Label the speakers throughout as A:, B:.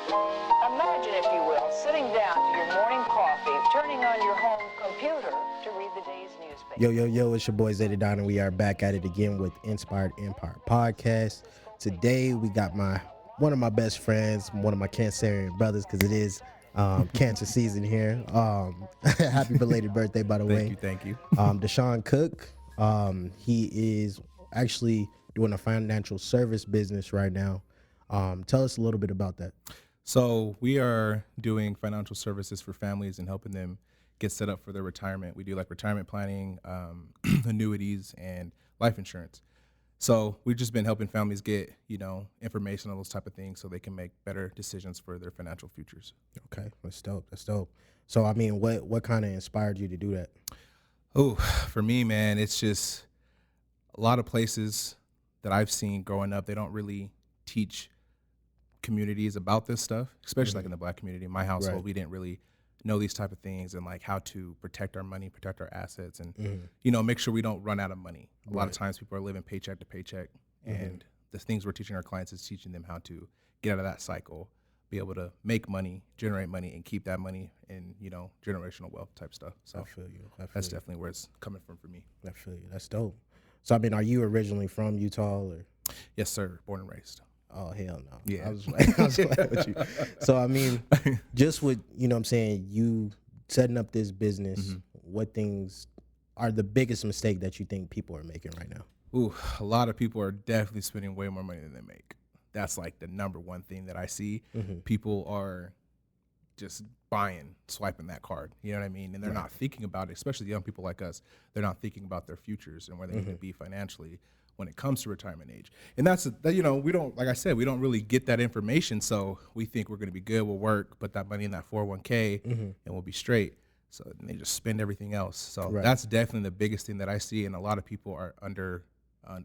A: Imagine, if you will, sitting down to your morning coffee, turning on your home computer to read the day's newspaper.
B: Yo, it's your boy Zeta Don, and we are back at it again with Inspired Empire Podcast. Today, we got one of my best friends, one of my Cancerian brothers, because it is cancer season here. Happy belated birthday, by the way.
C: Thank you.
B: Deshawn Cook, he is actually doing a financial service business right now. Tell us a little bit about that.
C: So we are doing financial services for families and helping them get set up for their retirement. We do like retirement planning, annuities, and life insurance. So we've just been helping families get, information on those type of things so they can make better decisions for their financial futures.
B: Okay, that's dope. So, I mean, what kind of inspired you to do that?
C: Oh, for me, man, it's just a lot of places that I've seen growing up, they don't really teach communities about this stuff, especially like in the Black community. In my household,
B: Right.
C: we didn't really know these type of things and like how to protect our money, protect our assets, and make sure we don't run out of money. A lot of times people are living paycheck to paycheck, and the things we're teaching our clients is teaching them how to get out of that cycle, be able to make money, generate money, and keep that money in, generational wealth type stuff. So
B: I feel you.
C: that's definitely where it's coming from for me.
B: I feel you. That's dope. So, I mean, are you originally from Utah or?
C: Yes, sir. Born and raised.
B: Oh, hell no.
C: Yeah.
B: I was glad with you. So, I mean, just with, you setting up this business, what things are the biggest mistake that you think people are making right now?
C: Ooh, a lot of people are definitely spending way more money than they make. That's like the number one thing that I see. People are just swiping that card. You know what I mean? And they're not thinking about it, especially young people like us. They're not thinking about their futures and where they need to be financially when it comes to retirement age. And that's, we don't, like I said, we don't really get that information. So we think we're going to be good, we'll work, put that money in that 401k and we'll be straight. So they just spend everything else. So that's definitely the biggest thing that I see. And a lot of people are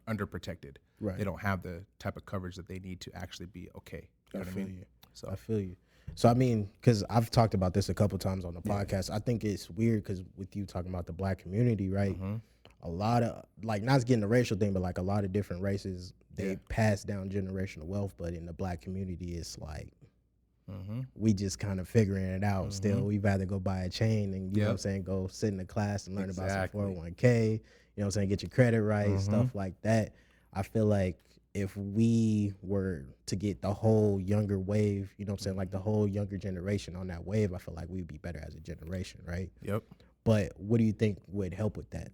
C: underprotected. Right. They don't have the type of coverage that they need to actually be okay. You know what I mean?
B: So I feel you. So, I mean, because I've talked about this a couple times on the podcast, I think it's weird because with you talking about the Black community, right? A lot of, like, not getting the racial thing, but like a lot of different races, they pass down generational wealth, but in the Black community, it's like, we just kind of figuring it out still. We'd rather go buy a chain and, you know what I'm saying, go sit in the class and learn about some 401k, you know what I'm saying, get your credit right, stuff like that. I feel like if we were to get the whole younger wave, you know what I'm saying, like the whole younger generation on that wave, I feel like we'd be better as a generation, right?
C: Yep.
B: But what do you think would help with that?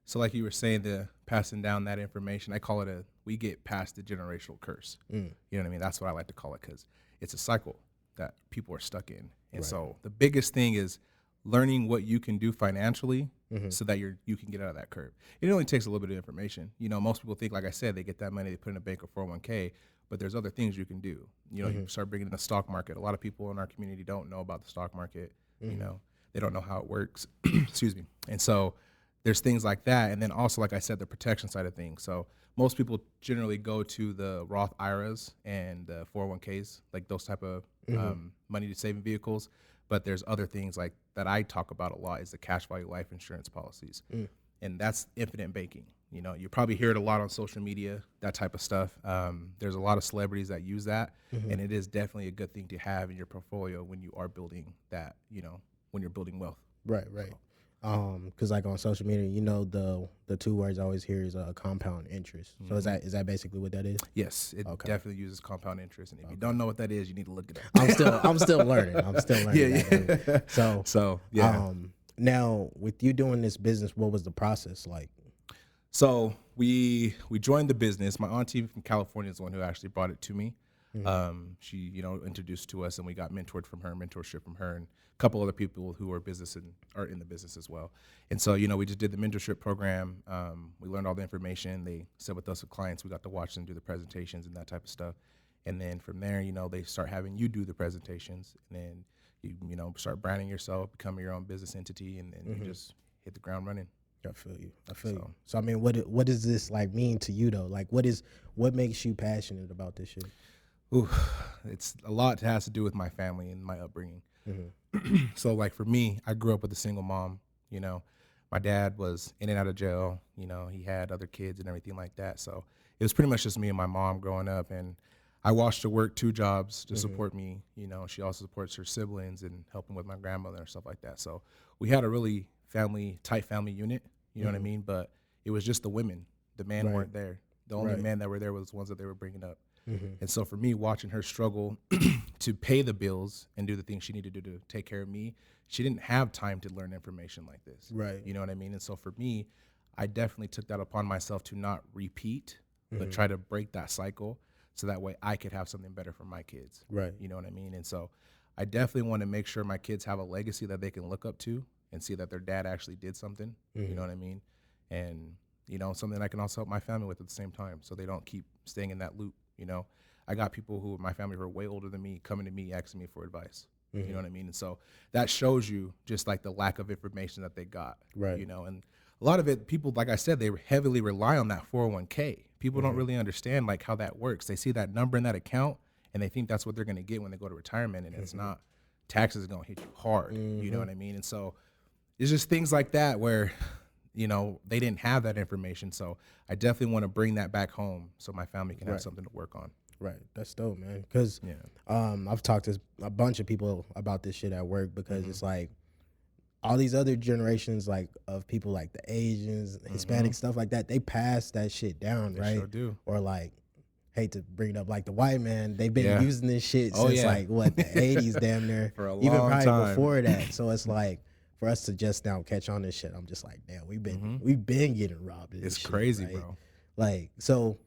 C: So like you were saying, the passing down that information, I call it we get past the generational curse. You know what I mean? That's what I like to call it because it's a cycle that people are stuck in. And so the biggest thing is learning what you can do financially so that you can get out of that curve. It only takes a little bit of information. Most people think, like I said, they get that money, they put in a bank or 401k, but there's other things you can do. You start bringing in the stock market. A lot of people in our community don't know about the stock market. They don't know how it works. Excuse me. And so there's things like that. And then also, like I said, the protection side of things. So most people generally go to the Roth IRAs and the 401ks, like those type of money saving vehicles. But there's other things like that I talk about a lot is the cash value life insurance policies. And that's infinite banking. You probably hear it a lot on social media, that type of stuff. There's a lot of celebrities that use that. And it is definitely a good thing to have in your portfolio when you are building that, when you're building wealth.
B: Right. Because like on social media, the two words I always hear is compound interest. So is that basically what that is?
C: Yes, it definitely uses compound interest, and if you don't know what that is, you need to look it up.
B: I'm still learning. Yeah. So
C: yeah.
B: Now with you doing this business, what was the process like?
C: So we joined the business. My auntie from California is the one who actually brought it to me. She introduced to us, and we got mentorship from her, and a couple other people who are in the business as well. And so we just did the mentorship program. We learned all the information. They sat with us with clients. We got to watch them do the presentations and that type of stuff. And then from there, they start having you do the presentations, and then you start branding yourself, becoming your own business entity, and then you just hit the ground running.
B: I feel you. So I mean, what does this like mean to you though? Like, what makes you passionate about this shit?
C: Ooh, it's a lot that has to do with my family and my upbringing. So like for me, I grew up with a single mom. My dad was in and out of jail. He had other kids and everything like that. So it was pretty much just me and my mom growing up. And I watched her work 2 jobs to support me. You know, she also supports her siblings and helping with my grandmother and stuff like that. So we had a really tight family unit. You know what I mean? But it was just the women. The men weren't there. The only men that were there was the ones that they were bringing up. And so for me, watching her struggle to pay the bills and do the things she needed to do to take care of me, she didn't have time to learn information like this.
B: Right.
C: You know what I mean? And so for me, I definitely took that upon myself to not repeat, but try to break that cycle so that way I could have something better for my kids.
B: Right.
C: You know what I mean? And so I definitely want to make sure my kids have a legacy that they can look up to and see that their dad actually did something. You know what I mean? And, you know, something I can also help my family with at the same time so they don't keep staying in that loop. You know, I got people who my family who are way older than me coming to me asking me for advice. You know what I mean? And so that shows you just like the lack of information that they got.
B: Right.
C: You know, and a lot of it, people, like I said, they heavily rely on that 401k. People don't really understand like how that works. They see that number in that account and they think that's what they're going to get when they go to retirement, and it's not. Taxes are going to hit you hard. You know what I mean? And so it's just things like that where, you know, they didn't have that information. So I definitely want to bring that back home so my family can have something to work on.
B: Right. That's dope, man. Because I've talked to a bunch of people about this shit at work because it's like all these other generations like of people like the Asians, Hispanic, stuff like that, they pass that shit down,
C: They
B: right?
C: sure do.
B: Or like, hate to bring it up, like the white man, they've been using this shit
C: Oh,
B: since
C: yeah.
B: like what, the 80s damn near.
C: For a
B: even
C: long
B: probably
C: time.
B: before that. So it's like for us to just now catch on this shit, I'm just like, damn, we've been getting robbed. Of this
C: It's
B: shit,
C: crazy,
B: right?
C: bro.
B: Like, so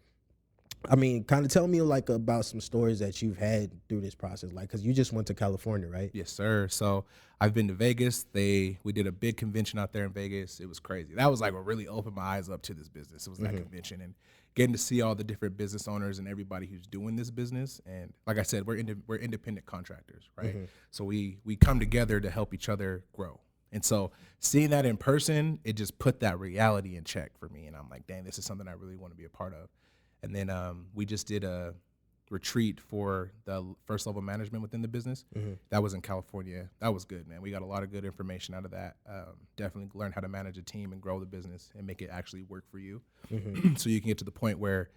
B: I mean, kind of tell me like about some stories that you've had through this process, like, because you just went to California, right?
C: Yes, sir. So I've been to Vegas. We did a big convention out there in Vegas. It was crazy. That was like what really opened my eyes up to this business. It was that convention and getting to see all the different business owners and everybody who's doing this business. And like I said, we're independent contractors, right? So we come together to help each other grow. And so seeing that in person, it just put that reality in check for me. And I'm like, dang, this is something I really want to be a part of. And then we just did a retreat for the first level management within the business. That was in California. That was good, man. We got a lot of good information out of that. Definitely learn how to manage a team and grow the business and make it actually work for you. So you can get to the point where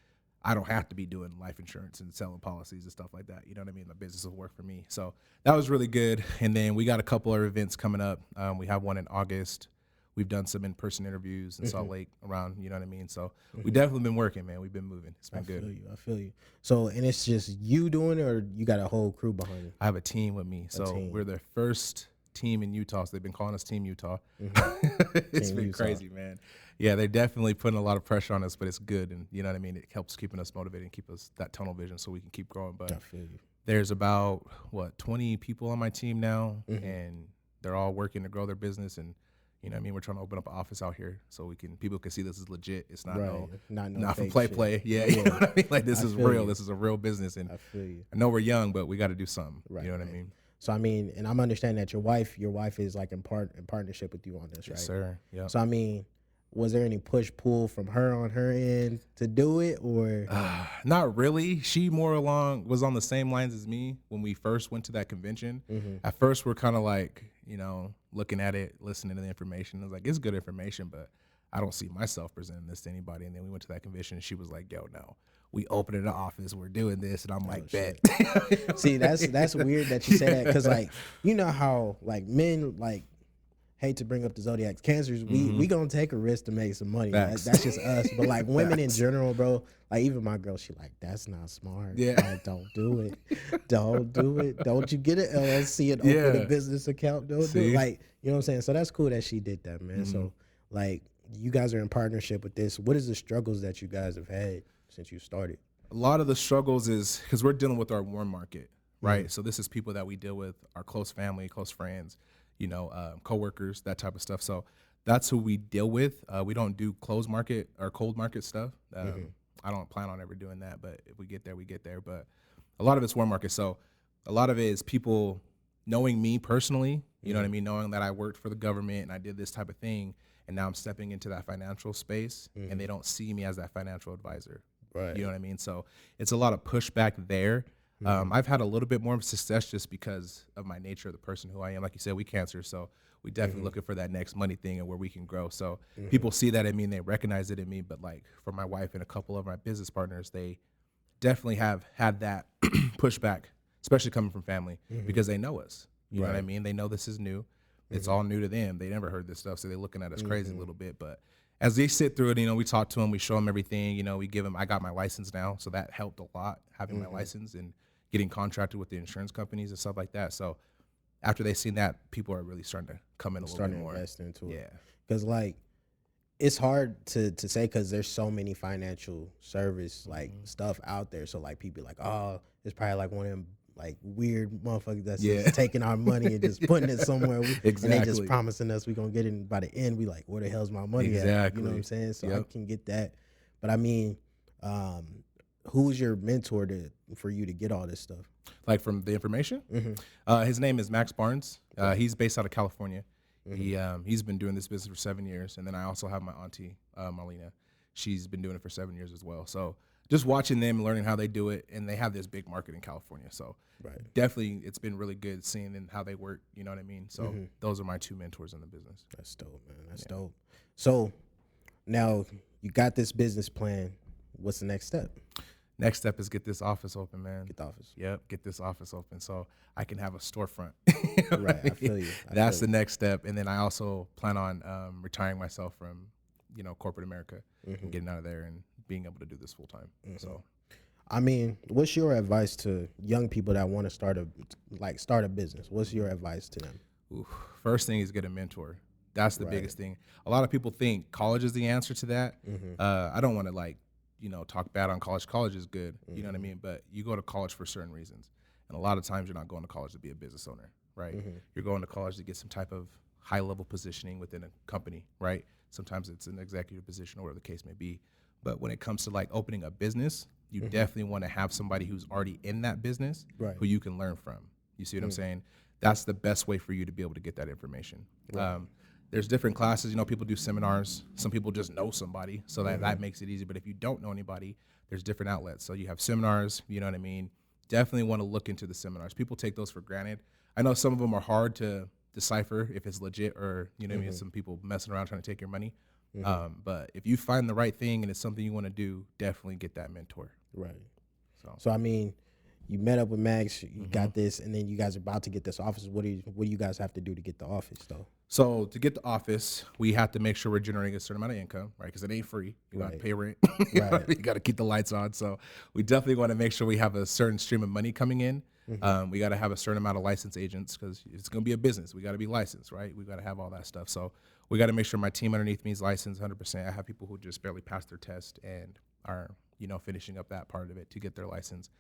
C: I don't have to be doing life insurance and selling policies and stuff like that. You know what I mean? The business will work for me. So that was really good. And then we got a couple of events coming up. We have one in August. We've done some in-person interviews in Salt Lake around, you know what I mean? So we definitely been working, man. We've been moving. It's been good.
B: I feel you. So, and it's just you doing it, or you got a whole crew behind you?
C: I have a team with me. So we're the first team in Utah. So they've been calling us Team Utah. It's
B: Team
C: been
B: Utah.
C: crazy, man. Yeah, they're definitely putting a lot of pressure on us, but it's good. And you know what I mean? It helps keeping us motivated and keep us that tunnel vision so we can keep growing. But
B: I feel you.
C: there's about, 20 people on my team now, and they're all working to grow their business. And you know what I mean? We're trying to open up an office out here so people can see this is legit. It's not not for
B: fake
C: play.
B: shit.
C: Yeah, you know what I mean? Like this
B: I
C: is
B: feel
C: real.
B: you.
C: This is a real business. And
B: I feel you.
C: I know we're young, but we got to do something.
B: Right,
C: You know what
B: right.
C: I mean?
B: So I mean, and I'm understanding that your wife is like in partnership with you on this, right?
C: Yes, sir. Yeah.
B: So I mean, was there any push pull from her on her end to do it, or
C: Not really. She was on the same lines as me when we first went to that convention. At first, we're kind of like, looking at it, listening to the information. I was like, it's good information, but I don't see myself presenting this to anybody. And then we went to that convention, and she was like, yo, no, we opened an office, we're doing this. And I'm like, bet.
B: See, that's weird that you say that, because like, you know how like men like, hate to bring up the zodiac cancers, we gonna take a risk to make some money.
C: Facts.
B: That's just us. But like women in general, bro, like even my girl, she like, that's not smart.
C: Yeah.
B: Like, don't do it. Don't do it. Don't you get an LLC and open a business account. Don't do it. Like, you know what I'm saying? So that's cool that she did that, man. So like you guys are in partnership with this. What is the struggles that you guys have had since you started?
C: A lot of the struggles is because we're dealing with our warm market, right? So this is people that we deal with, our close family, close friends, coworkers, that type of stuff. So that's who we deal with. We don't do closed market or cold market stuff. I don't plan on ever doing that, but if we get there, we get there. But a lot of it's warm market. So a lot of it is people knowing me personally, you know what I mean? Knowing that I worked for the government and I did this type of thing. And now I'm stepping into that financial space and they don't see me as that financial advisor.
B: Right.
C: You know what I mean? So it's a lot of pushback there. I've had a little bit more success just because of my nature of the person who I am. Like you said, we Cancer, so we definitely looking for that next money thing and where we can grow. So people see that in me and they recognize it in me. But like for my wife and a couple of my business partners, they definitely have had that pushback, especially coming from family, because they know us. You know what I mean? They know this is new. It's all new to them. They never heard this stuff, so they're looking at us crazy a little bit. But as they sit through it, we talk to them, we show them everything. We give them. I got my license now, so that helped a lot, having my license and getting contracted with the insurance companies and stuff like that. So after they've seen that, people are really starting to come in a little bit more.
B: Invest into it.
C: Yeah,
B: because like it's hard to say because there's so many financial service like stuff out there. So like people like, oh, it's probably like one of them like weird motherfuckers that's just taking our money and just putting it somewhere. And they just promising us we're gonna get it, and by the end we like, where the hell's my money at? You know what I'm saying? So I can get that. But I mean, who's your mentor for you to get all this stuff?
C: Like from the information? His name is Max Barnes. He's based out of California. He's been doing this business for 7 years. And then I also have my auntie, Marlena. She's been doing it for 7 years as well. So just watching them, learning how they do it, and they have this big market in California. So definitely it's been really good seeing them, how they work, you know what I mean? So those are my two mentors in the business.
B: That's dope, man. That's dope. So now you got this business plan. What's the next step?
C: Next step is get this office open, man.
B: Get the office.
C: Yep, get this office open so I can have a storefront.
B: Right, I feel you.
C: That's the next step. And then I also plan on retiring myself from, corporate America and getting out of there and being able to do this full time. So,
B: I mean, what's your advice to young people that want to start a business? What's your advice to them?
C: First thing is get a mentor. That's the biggest thing. A lot of people think college is the answer to that. I don't want to talk bad on college. College is good, you know what I mean? But you go to college for certain reasons. And a lot of times you're not going to college to be a business owner, right? You're going to college to get some type of high level positioning within a company, right? Sometimes it's an executive position or whatever the case may be. But when it comes to like opening a business, you definitely want to have somebody who's already in that business who you can learn from. You see what I'm saying? That's the best way for you to be able to get that information. There's different classes, people do seminars. Some people just know somebody, so that makes it easy. But if you don't know anybody, there's different outlets. So you have seminars, you know what I mean? Definitely want to look into the seminars. People take those for granted. I know some of them are hard to decipher if it's legit or, you know what I mean, some people messing around trying to take your money. But if you find the right thing and it's something you want to do, definitely get that mentor.
B: Right. So I mean, you met up with Max, you got this, and then you guys are about to get this office. What do you guys have to do to get the office, though?
C: So to get the office, we have to make sure we're generating a certain amount of income, right? Because it ain't free. You got to pay rent. You got to keep the lights on. So we definitely want to make sure we have a certain stream of money coming in. We got to have a certain amount of licensed agents because it's going to be a business. We got to be licensed, right? We got to have all that stuff. So we got to make sure my team underneath me is licensed 100%. I have people who just barely passed their test and are, finishing up that part of it to get their license.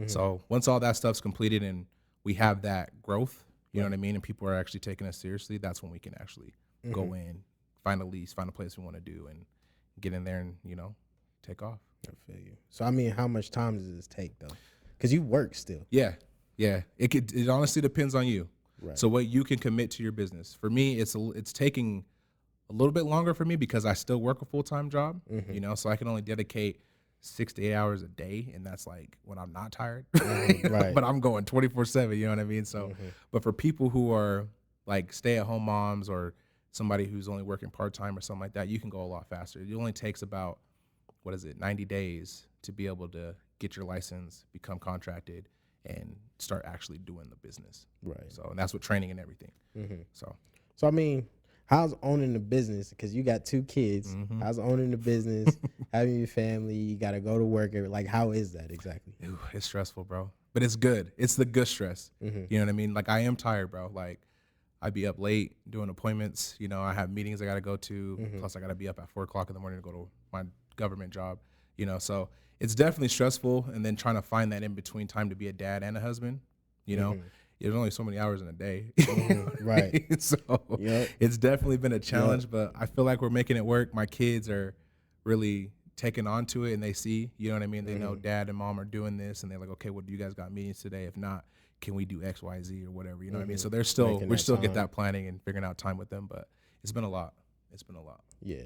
C: So once all that stuff's completed and we have that growth, you know what I mean, and people are actually taking us seriously, that's when we can actually go in, find a lease, find a place we want to do, and get in there and, take off.
B: I feel you. So, I mean, how much time does this take, though? Because you work still.
C: Yeah. It honestly depends on you. Right. So what you can commit to your business. For me, it's taking a little bit longer for me because I still work a full-time job, so I can only dedicate 6 to 8 hours a day, and that's like when I'm not tired. But I'm going 24/7, you know what I mean? So, but for people who are like stay-at-home moms or somebody who's only working part-time or something like that, you can go a lot faster. It only takes about 90 days to be able to get your license, become contracted, and start actually doing the business. Right. So, and that's with training and everything. So
B: I mean, how's owning the business? Because you got 2 kids. How's owning the business, having your family, you got to go to work. Like, how is that exactly?
C: Ooh, it's stressful, bro. But it's good. It's the good stress. You know what I mean? Like, I am tired, bro. Like, I be up late doing appointments. I have meetings I got to go to. Plus, I got to be up at 4 o'clock in the morning to go to my government job. So it's definitely stressful. And then trying to find that in between time to be a dad and a husband, there's only so many hours in a day.
B: Right.
C: So it's definitely been a challenge, but I feel like we're making it work. My kids are really taking on to it, and they see, you know what I mean? They know dad and mom are doing this, and they're like, okay, well, do you guys got meetings today? If not, can we do X, Y, Z or whatever? You know what I mean? So we're still get that planning and figuring out time with them, but it's been a lot. It's been a lot.
B: Yeah.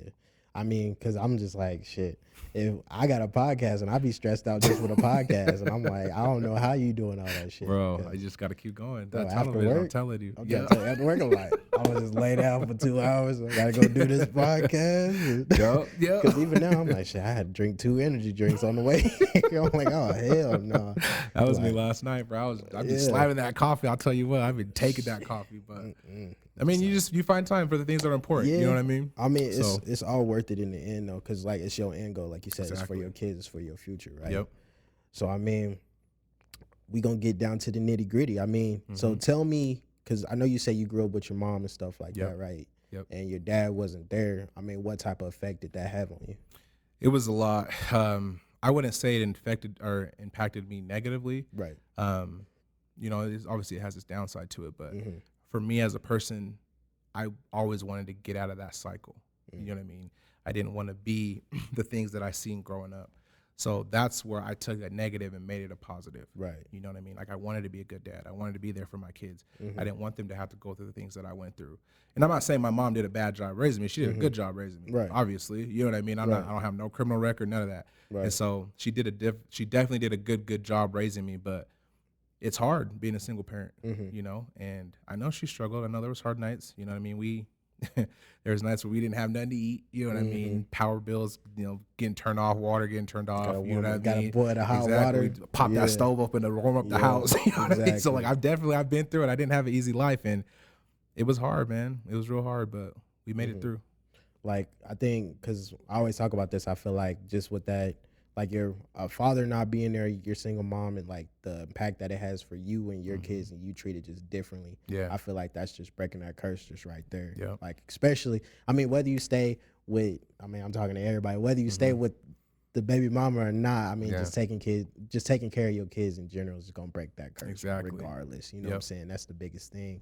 B: I mean, because I'm just like, shit, if I got a podcast and I be stressed out just with a podcast, and I'm like, I don't know how you doing all that shit.
C: Bro, I just got to keep going.
B: Bro,
C: That
B: after
C: television, I'm
B: work?
C: telling you.
B: I'm
C: Yeah.
B: trying to tell you, after work, I'm like, I'm going to just lay down for 2 hours. I got to go do this podcast.
C: Yep.
B: Because even now, I'm like, shit, I had to drink 2 energy drinks on the way here. I'm like, oh, hell no.
C: That was me
B: Like,
C: last night, bro. I've been
B: Yeah.
C: slamming that coffee. I'll tell you what, I've been taking that coffee. But I mean, you find time for the things that are important. You know what I mean?
B: I mean,
C: So-
B: it's all worth it in the end, though, because, like, it's your end goal. Like you said, it's for
C: Exactly.
B: your kids, it's for your future, right?
C: Yep.
B: So, I mean, we going to get down to the nitty gritty. I mean, so tell me, because I know you say you grew up with your mom and stuff like
C: Yep.
B: that, right?
C: Yep.
B: And your dad wasn't there. I mean, what type of effect did that have on you?
C: It was a lot. I wouldn't say it impacted me negatively.
B: Right.
C: You know, obviously it has its downside to it, but
B: Mhm.
C: for me as a person, I always wanted to get out of that cycle. You know what I mean? I didn't want to be the things that I seen growing up. So that's where I took a negative and made it a positive.
B: Right.
C: You know what I mean? Like I wanted to be a good dad. I wanted to be there for my kids. I didn't want them to have to go through the things that I went through. And I'm not saying my mom did a bad job raising me. She did a good job raising me.
B: Right.
C: Obviously, you know what I mean? I don't have no criminal record, none of that.
B: Right.
C: And so she definitely did a good job raising me, but it's hard being a single parent, you know? And I know she struggled. I know there was hard nights, you know what I mean? There was nights where we didn't have nothing to eat, you know what I mean? Power bills, you know, getting turned off, water getting turned off, you know what I mean?
B: Gotta boil the hot
C: Exactly.
B: water.
C: Pop
B: Yeah.
C: that stove open to warm up the house, you know what I mean? So like I've been through it. I didn't have an easy life, and it was hard, man. It was real hard, but we made it through.
B: Like, I think, because I always talk about this, I feel like just with that, like your father not being there, your single mom, and like the impact that it has for you and your kids, and you treat it just differently.
C: Yeah.
B: I feel like that's just breaking that curse just right there.
C: Yeah.
B: Like, especially, I mean, whether you stay with, I mean, I'm talking to everybody, whether you stay with the baby mama or not, I mean,
C: Yeah.
B: just taking care of your kids in general is gonna break that curse.
C: Exactly.
B: Regardless. You know what I'm saying? That's the biggest thing.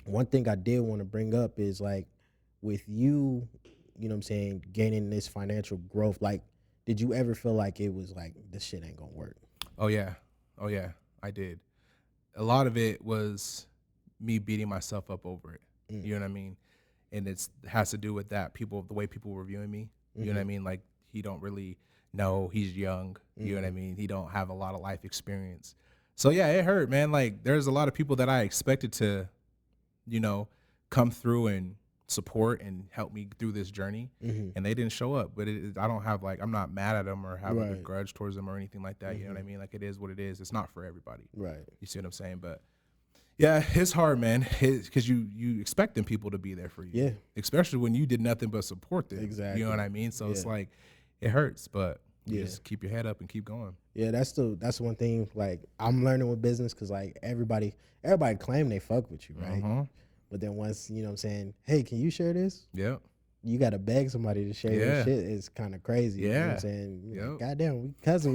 B: One thing I did want to bring up is like with you, you know what I'm saying, gaining this financial growth, like, did you ever feel like it was like, this shit ain't gonna work?
C: Oh yeah, I did. A lot of it was me beating myself up over it. You know what I mean? And it has to do with that the way people were viewing me. You know what I mean? Like he don't really know, he's young. You know what I mean? He don't have a lot of life experience. So yeah, it hurt, man. Like there's a lot of people that I expected to, you know, come through and support and help me through this journey, and they didn't show up. But I don't have I'm not mad at them or have a grudge towards them or anything like that. You know what I mean? Like it is what it is. It's not for everybody.
B: Right.
C: You see what I'm saying? But yeah, it's hard, man. Because you expecting people to be there for you.
B: Yeah.
C: Especially when you did nothing but support them.
B: Exactly.
C: You know what I mean? So it's
B: Yeah.
C: like it hurts, but you
B: Yeah.
C: just keep your head up and keep going.
B: Yeah, that's one thing, like, I'm learning with business, because like everybody claim they fuck with you, right? But then once, you know what I'm saying, hey, can you share this?
C: Yep.
B: You got to beg somebody to share your
C: Yeah.
B: shit. It's kind of crazy. You know what I'm
C: Yeah.
B: saying? You're like,
C: Yep.
B: goddamn, we cousin.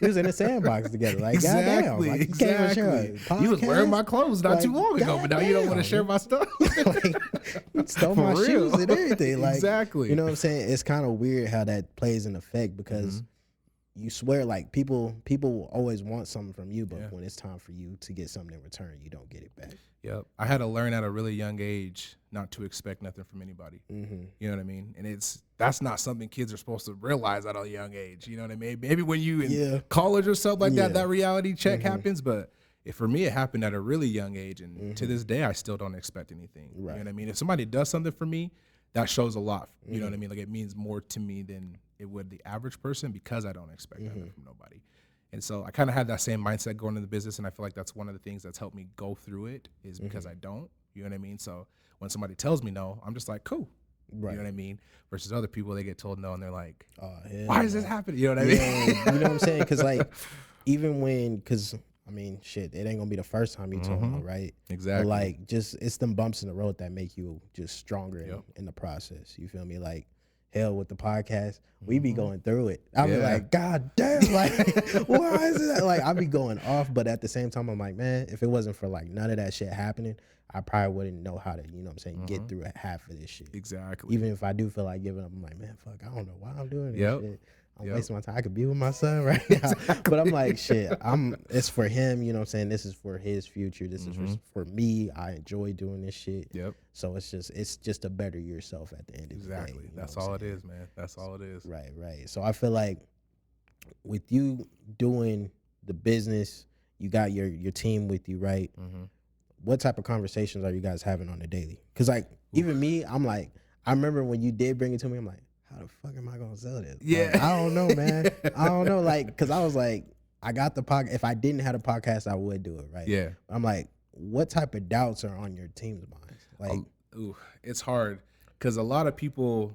B: We was in the sandbox together. Like,
C: Exactly.
B: goddamn. Like, you can't even share a
C: You was wearing
B: podcast?
C: my clothes not too
B: Like,
C: long ago, but now you don't want to
B: goddamn.
C: share my stuff.
B: Like, you stole
C: For
B: my
C: real.
B: shoes and everything. Like,
C: Exactly.
B: You know what I'm saying? It's kind of weird how that plays an effect, because you swear, like, people always want something from you, but when it's time for you to get something in return, you don't get it back.
C: Yep. I had to learn at a really young age not to expect nothing from anybody. You know what I mean? And that's not something kids are supposed to realize at a young age. You know what I mean? Maybe when you in college or something like that reality check happens. But for me, it happened at a really young age. And to this day, I still don't expect anything. You know what I mean? If somebody does something for me, that shows a lot. You know what I mean? Like it means more to me than it would the average person, because I don't expect nothing from nobody. And so I kind of had that same mindset going into the business, and I feel like that's one of the things that's helped me go through it is because I don't. You know what I mean? So when somebody tells me no, I'm just like, cool.
B: Right.
C: You know what I mean? Versus other people, they get told no, and they're like,
B: Oh, hell
C: why is
B: no.
C: this happening? You know what I mean?
B: Yeah, you know what I'm saying? Because like, even when, because I mean, shit, it ain't gonna be the first time you told me, right?
C: Exactly.
B: But like, just it's them bumps in the road that make you just stronger in the process. You feel me? Like, hell, with the podcast, we be going through it. I be like, God damn, like, why is it? Like, I be going off, but at the same time, I'm like, man, if it wasn't for like none of that shit happening, I probably wouldn't know how to, you know what I'm saying, get through half of this shit.
C: Exactly.
B: Even if I do feel like giving up, I'm like, man, fuck, I don't know why I'm doing this shit. I'm wasting my time. I could be with my son right now. But I'm like, shit, it's for him, you know what I'm saying? This is for his future. This is for me. I enjoy doing this shit.
C: Yep.
B: So it's just to better yourself at the end of the day.
C: Exactly. That's all it is, man. That's all it is.
B: Right, right. So I feel like with you doing the business, you got your team with you, right? What type of conversations are you guys having on the daily? Because like even me, I'm like, I remember when you did bring it to me, I'm like, how the fuck am I gonna sell this?
C: Yeah,
B: like, I don't know, man. I don't know, like, because I was like, I got the podcast. If I didn't have a podcast, I would do it, right?
C: Yeah.
B: I'm like, what type of doubts are on your team's minds? Like,
C: it's hard because a lot of people,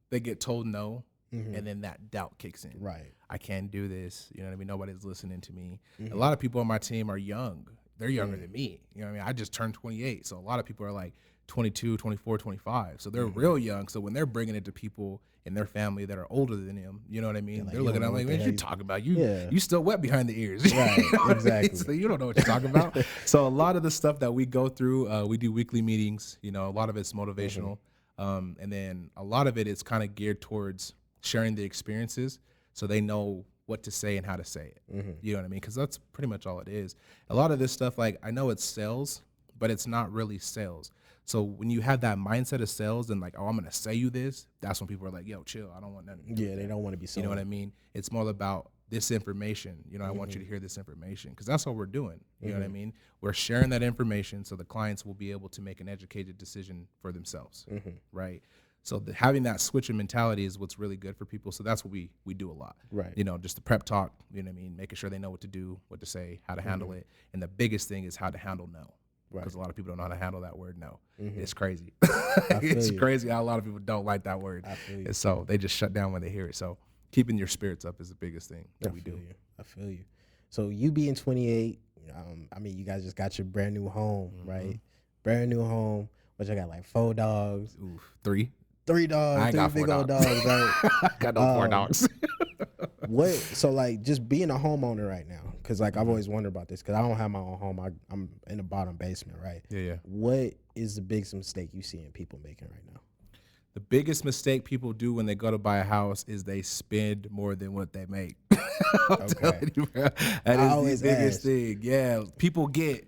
C: they get told no, and then that doubt kicks in.
B: Right.
C: I can't do this. You know what I mean? Nobody's listening to me. A lot of people on my team are young. They're younger than me. You know what I mean? I just turned 28. So a lot of people are like 22, 24, 25. So they're real young. So when they're bringing it to people in their family that are older than them, you know what I mean?
B: Like,
C: they're looking at them like, man, you talking about? You still wet behind the ears.
B: Right, exactly.
C: So you don't know what you're talking about. So a lot of the stuff that we go through, we do weekly meetings. You know, a lot of it's motivational. And then a lot of it is kind of geared towards sharing the experiences so they know what to say and how to say it. You know what I mean? Because that's pretty much all it is. A lot of this stuff, like, I know it's sales, but it's not really sales. So when you have that mindset of sales and like, oh, I'm going to say you this, that's when people are like, yo, chill. I don't want nothing to do with
B: they
C: that.
B: don't want to be sold.
C: You know what I mean? It's more about this information. You know, I want you to hear this information because that's what we're doing. You know what I mean? We're sharing that information so the clients will be able to make an educated decision for themselves, right? So having that switch in mentality is what's really good for people. So that's what we do a lot.
B: Right.
C: You know, just the prep talk, you know what I mean? Making sure they know what to do, what to say, how to handle it. And the biggest thing is how to handle no. Because a lot of people don't know how to handle that word no. It's crazy. It's crazy how a lot of people don't like that word. And so they just shut down when they hear it. So keeping your spirits up is the biggest thing that we do.
B: I feel you. So you being 28, I mean, you guys just got your brand new home, right? Brand new home. But you got like 4 dogs.
C: Ooh, 3.
B: 3 dogs.
C: I ain't
B: 3
C: got
B: big
C: 4
B: old
C: dogs.
B: dogs, right?
C: Got no 4 dogs.
B: So like just being a homeowner right now, because like I've always wondered about this, because I don't have my own home. I'm in the bottom basement, right?
C: Yeah.
B: What is the biggest mistake you see in people making right now?
C: The biggest mistake people do when they go to buy a house is they spend more than what they make. I'm telling you, bro. That is the biggest thing. Yeah, people get,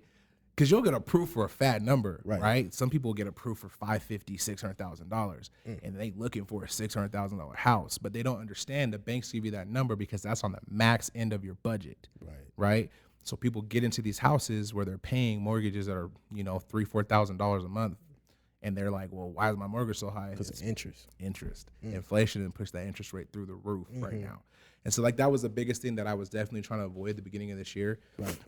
C: because you'll get approved for a fat number, right? Some people get approved for $550,000, $600,000, and they looking for a $600,000 house, but they don't understand the banks give you that number because that's on the max end of your budget, right? So people get into these houses where they're paying mortgages that are, you know, $3,000, $4,000 a month, and they're like, well, why is my mortgage so high?
B: Because it's interest.
C: Inflation and push that interest rate through the roof right now. And so like that was the biggest thing that I was definitely trying to avoid at the beginning of this year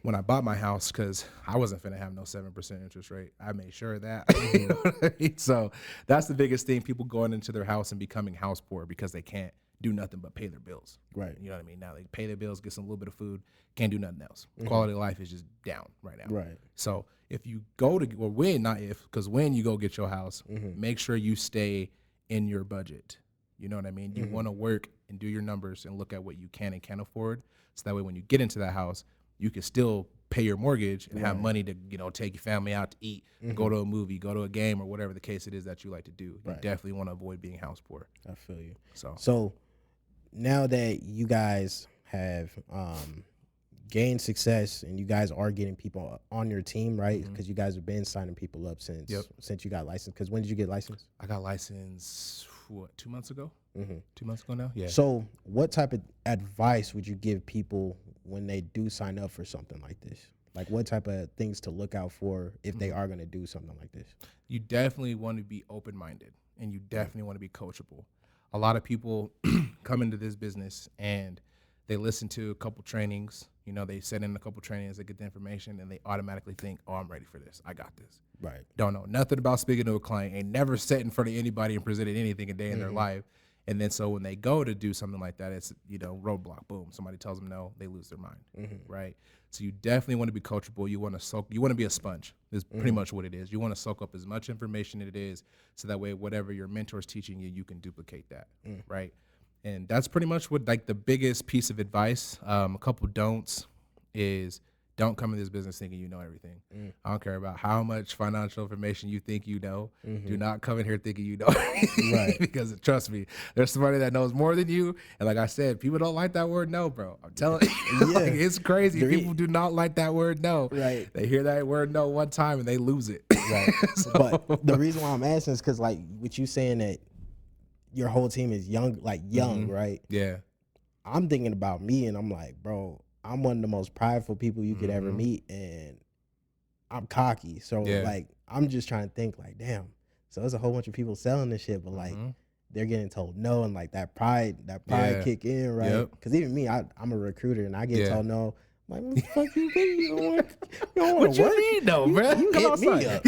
C: when I bought my house, because I wasn't finna have no 7% interest rate. I made sure of that. You know what I mean? So that's the biggest thing, people going into their house and becoming house poor because they can't do nothing but pay their bills.
B: Right.
C: You know what I mean? Now they pay their bills, get some little bit of food, can't do nothing else. Quality of life is just down right now.
B: Right.
C: So if you go to, or when, not if, because when you go get your house, make sure you stay in your budget. You know what I mean? You want to work and do your numbers and look at what you can and can't afford. So that way when you get into that house, you can still pay your mortgage and have money to, you know, take your family out to eat, go to a movie, go to a game, or whatever the case it is that you like to do. You definitely want to avoid being house poor.
B: I feel you.
C: So
B: now that you guys have gained success and you guys are getting people on your team, right? Because you guys have been signing people up since you got licensed. Because when did you get licensed?
C: I got licensed, 2 months ago? 2 months ago now? Yeah.
B: So what type of advice would you give people when they do sign up for something like this? Like what type of things to look out for if they are going to do something like this?
C: You definitely want to be open-minded, and you definitely want to be coachable. A lot of people come into this business and they listen to a couple trainings, you know, they set in a couple trainings, they get the information, and they automatically think, oh, I'm ready for this. I got this.
B: Right.
C: Don't know nothing about speaking to a client, ain't never sat in front of anybody and presented anything a day in their life. And then so when they go to do something like that, it's, you know, roadblock, boom. Somebody tells them no, they lose their mind, right? So you definitely want to be coachable. You want to be a sponge. Is pretty much what it is. You want to soak up as much information as it is, so that way whatever your mentor's teaching you, you can duplicate that, right? And that's pretty much what, like, the biggest piece of advice. A couple don'ts is don't come in this business thinking you know everything. I don't care about how much financial information you think you know. Do not come in here thinking you know everything.
B: Right.
C: Because trust me, there's somebody that knows more than you. And like I said, people don't like that word no, bro. I'm telling you, like, it's crazy. People do not like that word no.
B: Right.
C: They hear that word no one time and they lose it.
B: Right. But the reason why I'm asking is because, like, with you saying that your whole team is young, right?
C: Yeah.
B: I'm thinking about me, and I'm like, bro, I'm one of the most prideful people you could ever meet, and I'm cocky. So like, I'm just trying to think like, damn. So there's a whole bunch of people selling this shit, but like, they're getting told no, and like that pride kick in, right? Because even me, I'm a recruiter, and I get told no. I'm like, what the fuck you mean? You don't want to work?
C: You mean though, bro?
B: You hit me up.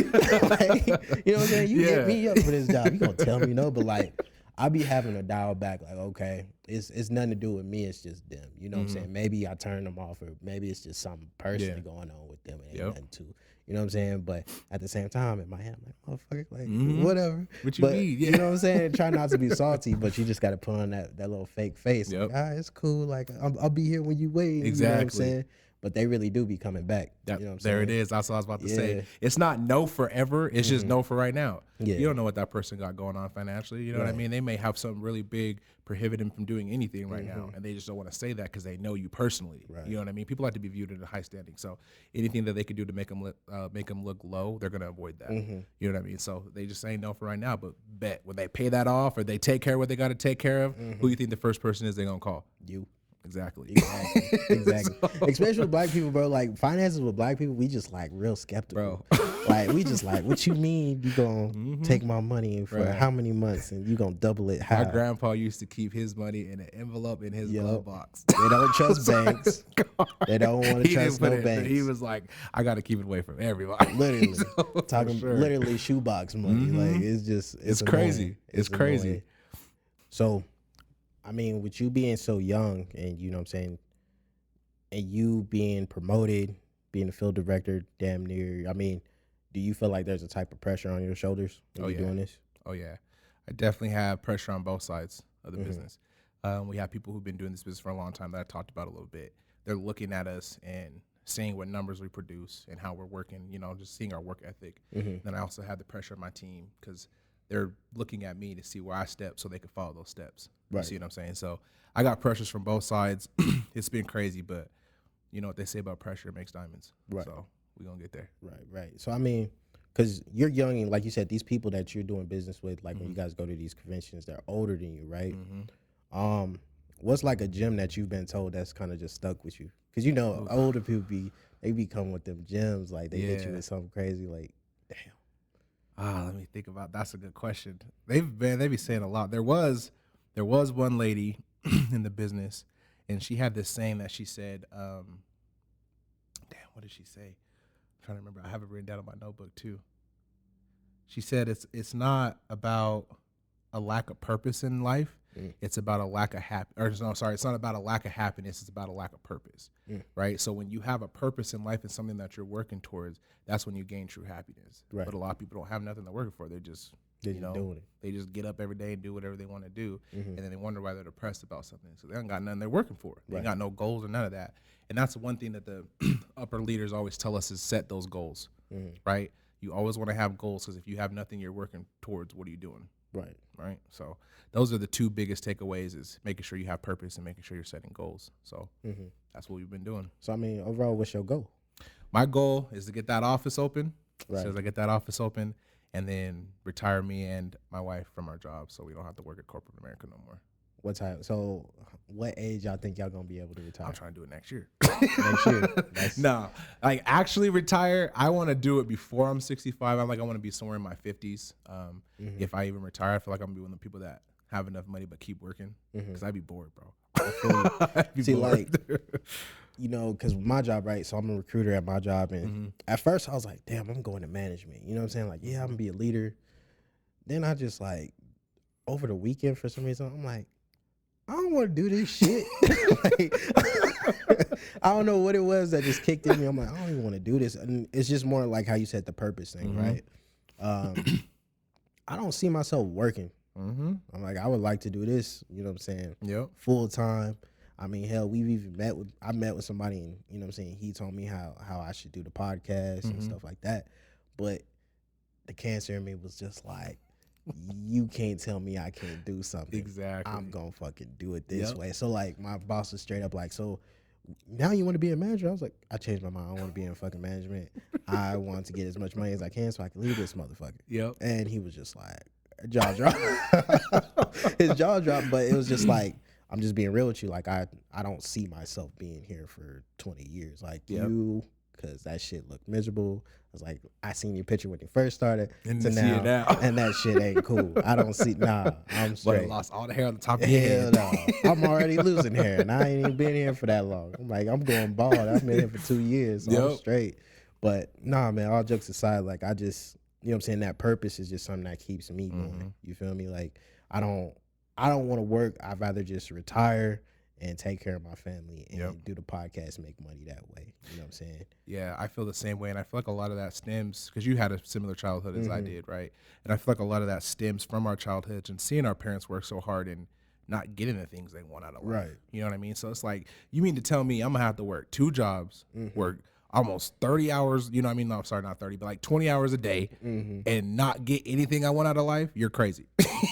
B: Like, you know what I'm saying? You hit me up for this job. You gonna tell me no? But like, I be having to dial back, like, okay, it's nothing to do with me, it's just them. You know what I'm saying? Maybe I turn them off, or maybe it's just something personally going on with them. It ain't nothing to, you know what I'm saying? But at the same time, in my head, I'm like, motherfucker, like, whatever.
C: What you mean? Yeah.
B: You know what I'm saying? Try not to be salty, but you just got to put on that little fake face. Like, it's cool. Like, I'll be here when you wait.
C: Exactly.
B: You know what I'm saying? But they really do be coming back. You know what I'm saying?
C: There it is. That's what I was about to say. It's not no forever. It's just no for right now. Yeah. You don't know what that person got going on financially. You know what I mean? They may have something really big prohibit them from doing anything right now, and they just don't want to say that because they know you personally. Right. You know what I mean? People like to be viewed at a high standing, so anything that they could do to make them look low, they're gonna avoid that. You know what I mean? So they just say no for right now, but bet when they pay that off or they take care of what they got to take care of, who you think the first person is they're gonna call? You. Exactly.
B: Exactly. Especially with black people, bro. Like, finances with black people, we just like real skeptical. Bro. Like, we just like, what you mean you gonna take my money for how many months and you gonna double it? How?
C: My grandpa used to keep his money in an envelope in his glove box.
B: They don't trust banks. They don't want to trust no banks.
C: He was like, I gotta keep it away from everybody.
B: Literally. Literally shoebox money. Like, it's just
C: it's crazy. It's crazy.
B: Annoying. So I mean, with you being so young and, you know what I'm saying, and you being promoted, being a field director damn near, I mean, do you feel like there's a type of pressure on your shoulders when you're doing this?
C: Oh, yeah. I definitely have pressure on both sides of the business. We have people who've been doing this business for a long time that I talked about a little bit. They're looking at us and seeing what numbers we produce and how we're working, you know, just seeing our work ethic. Then I also have the pressure of my team because they're looking at me to see where I step so they can follow those steps. Right. You see what I'm saying? So I got pressures from both sides. It's been crazy, but you know what they say about pressure makes diamonds. Right. So we're going to get there.
B: Right. So, I mean, because you're young and like you said, these people that you're doing business with, like when you guys go to these conventions, they're older than you, right? What's like a gem that you've been told that's kind of just stuck with you? Because, you know, older people they come with them gems. Like, they hit you with something crazy like, damn.
C: Let me think about that's a good question. They be saying a lot. There was one lady in the business, and she had this saying that she said, what did she say? I'm trying to remember. I have it written down in my notebook too. She said it's not about a lack of purpose in life. It's about a lack of it's not about a lack of happiness. It's about a lack of purpose, right? So when you have a purpose in life and something that you're working towards, that's when you gain true happiness. Right. But a lot of people don't have nothing they're working for. They're just doing it. They just get up every day and do whatever they want to do, and then they wonder why they're depressed about something. So they don't got nothing they're working for. They ain't got no goals or none of that. And that's one thing that the upper leaders always tell us is set those goals, right? You always want to have goals because if you have nothing you're working towards, what are you doing? Right. So those are the two biggest takeaways is making sure you have purpose and making sure you're setting goals. So that's what we've been doing.
B: So, I mean, overall, what's your goal?
C: My goal is to get that office open. As soon as I get that office open, and then retire me and my wife from our job so we don't have to work at corporate America no more.
B: What time? So what age y'all think y'all going to be able to retire?
C: I'm trying to do it next year.
B: Next year?
C: No. Like, actually retire, I want to do it before I'm 65. I want to be somewhere in my 50s. If I even retire, I feel like I'm going to be one of the people that have enough money but keep working because I'd be bored, bro.
B: See, like, you know, because my job, right? So I'm a recruiter at my job. And at first I was like, damn, I'm going to management. You know what I'm saying? Like, yeah, I'm going to be a leader. Then I just like, over the weekend for some reason, I'm like, I don't want to do this shit. Like, I don't know what it was that just kicked in me. I'm like, I don't even want to do this. And it's just more like how you said the purpose thing, right? I don't see myself working. I'm like, I would like to do this, you know what I'm saying? Full time. I mean, hell, I met with somebody and, you know what I'm saying, he told me how I should do the podcast and stuff like that. But the cancer in me was just like, you can't tell me I can't do something.
C: Exactly.
B: I'm going to fucking do it this way. So, like, my boss was straight up like, so now you want to be a manager? I was like, I changed my mind. I don't want to be in fucking management. I want to get as much money as I can so I can leave this motherfucker.
C: Yep.
B: And he was just like, jaw drop. His jaw dropped, but it was just like, I'm just being real with you. Like, I don't see myself being here for 20 years. Like, because that shit looked miserable. I was like, I seen your picture when you first started
C: And
B: to
C: see it
B: now,
C: now.
B: and that shit ain't cool. I don't see, I'm
C: But
B: straight.
C: it lost all the hair on the top of your
B: Hell
C: head.
B: no. I'm already losing hair, and I ain't even been here for that long. I'm like, I'm going bald. I've been here for 2 years, so I'm straight. But nah, man, all jokes aside, like, I just, you know what I'm saying, that purpose is just something that keeps me going. You feel me? Like, I don't want to work. I'd rather just retire and take care of my family and do the podcast, make money that way. You know what I'm saying?
C: Yeah, I feel the same way. And I feel like a lot of that stems, because you had a similar childhood as I did, right? And I feel like a lot of that stems from our childhoods and seeing our parents work so hard and not getting the things they want out of life.
B: Right.
C: You know what I mean? So it's like, you mean to tell me I'm going to have to work 2 jobs, work almost 30 hours, you know what I mean? No, sorry, not 30, but like 20 hours a day and not get anything I want out of life? You're crazy.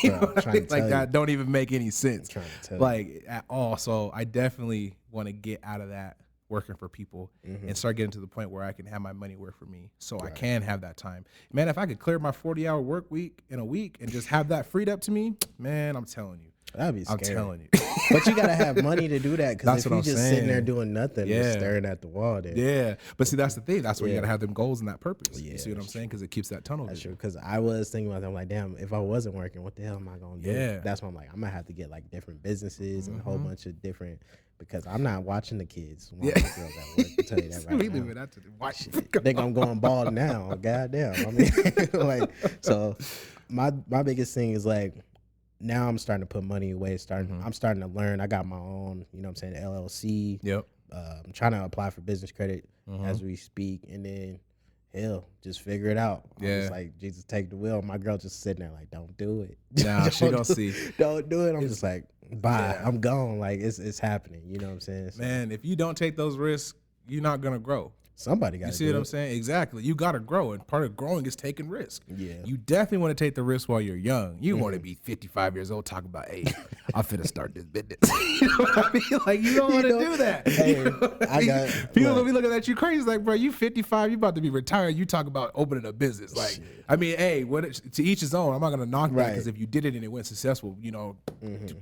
C: You know what I mean? Like, that don't even make any sense. Like, at all. So I definitely want to get out of that working for people and start getting to the point where I can have my money work for me so I can have that time. Man, if I could clear my 40-hour work week in a week and just have that freed up to me, man, I'm telling you.
B: That'd be scary.
C: I'm telling you.
B: But you gotta have money to do that, because if you just sitting there
C: saying.
B: doing nothing, just staring at the wall, then
C: Yeah, but see, that's the thing. That's where you gotta have them goals and that purpose.
B: Yeah,
C: You see what I'm saying? Because it keeps that tunnel
B: that's
C: vision.
B: true. Because I was thinking about that. I'm like, damn, if I wasn't working, what the hell am I gonna do?
C: Yeah.
B: That's why I'm like, I'm gonna have to get like different businesses and a whole bunch of different, because I'm not watching the kids. When the girls at work, I'll tell you that right
C: We
B: now.
C: leave it out to the watch.
B: I think I'm going bald now. Goddamn. I mean, like, so my biggest thing is like, now I'm starting to put money away. I'm starting to learn. I got my own, you know what I'm saying, LLC.
C: Yep.
B: I'm trying to apply for business credit as we speak, and then hell, just figure it out. I'm just like, Jesus, take the wheel. My girl just sitting there like, don't do it.
C: Nah, she don't see.
B: Don't do it. I'm just like, bye. I'm gone. Like, it's happening. You know what I'm saying? So,
C: Man, if you don't take those risks, you're not gonna grow.
B: somebody got to
C: You see what I'm saying? Exactly. You got to grow, and part of growing is taking risk.
B: Yeah.
C: You definitely want to take the risk while you're young. You want to be 55 years old talking about, hey, I'm finna start this business. You know what I mean? Like, you don't want to do that.
B: Hey,
C: You know what I mean? People will be looking at you crazy. Like, bro, you 55, you about to be retired. You talk about opening a business. Like, I mean, hey, to each his own. I'm not gonna knock that, because if you did it and it went successful, you know,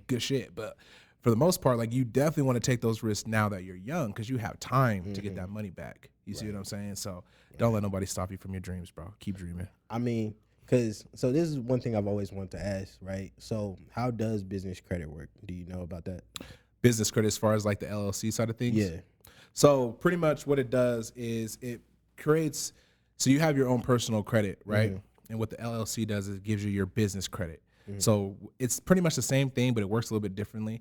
C: good shit. But for the most part, like, you definitely want to take those risks now that you're young, because you have time to get that money back. You see what I'm saying? So don't let nobody stop you from your dreams, bro. Keep dreaming.
B: I mean, so this is one thing I've always wanted to ask, right? So how does business credit work? Do you know about that?
C: Business credit, as far as like the LLC side of things?
B: Yeah.
C: So pretty much what it does is it creates, so you have your own personal credit, right? And what the LLC does is it gives you your business credit. So it's pretty much the same thing, but it works a little bit differently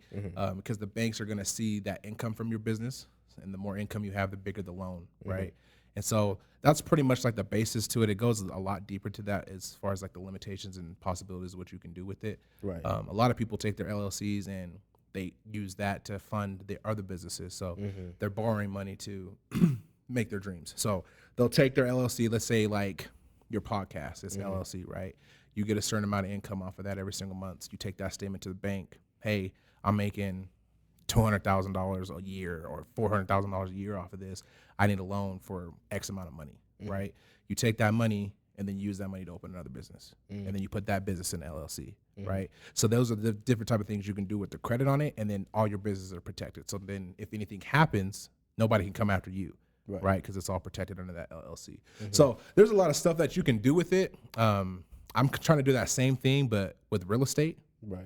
C: because the banks are going to see that income from your business, and the more income you have, the bigger the loan, right? And so that's pretty much like the basis to it. It goes a lot deeper to that as far as like the limitations and possibilities of what you can do with it.
B: Right.
C: A lot of people take their LLCs and they use that to fund their other businesses. So they're borrowing money to make their dreams. So they'll take their LLC, let's say like your podcast, it's LLC, right? You get a certain amount of income off of that every single month. You take that statement to the bank. Hey, I'm making $200,000 a year or $400,000 a year off of this. I need a loan for X amount of money, right? You take that money and then use that money to open another business. And then you put that business in LLC, right? So those are the different type of things you can do with the credit on it, and then all your businesses are protected. So then if anything happens, nobody can come after you, right? Because it's all protected under that LLC. So there's a lot of stuff that you can do with it. I'm trying to do that same thing, but with real estate,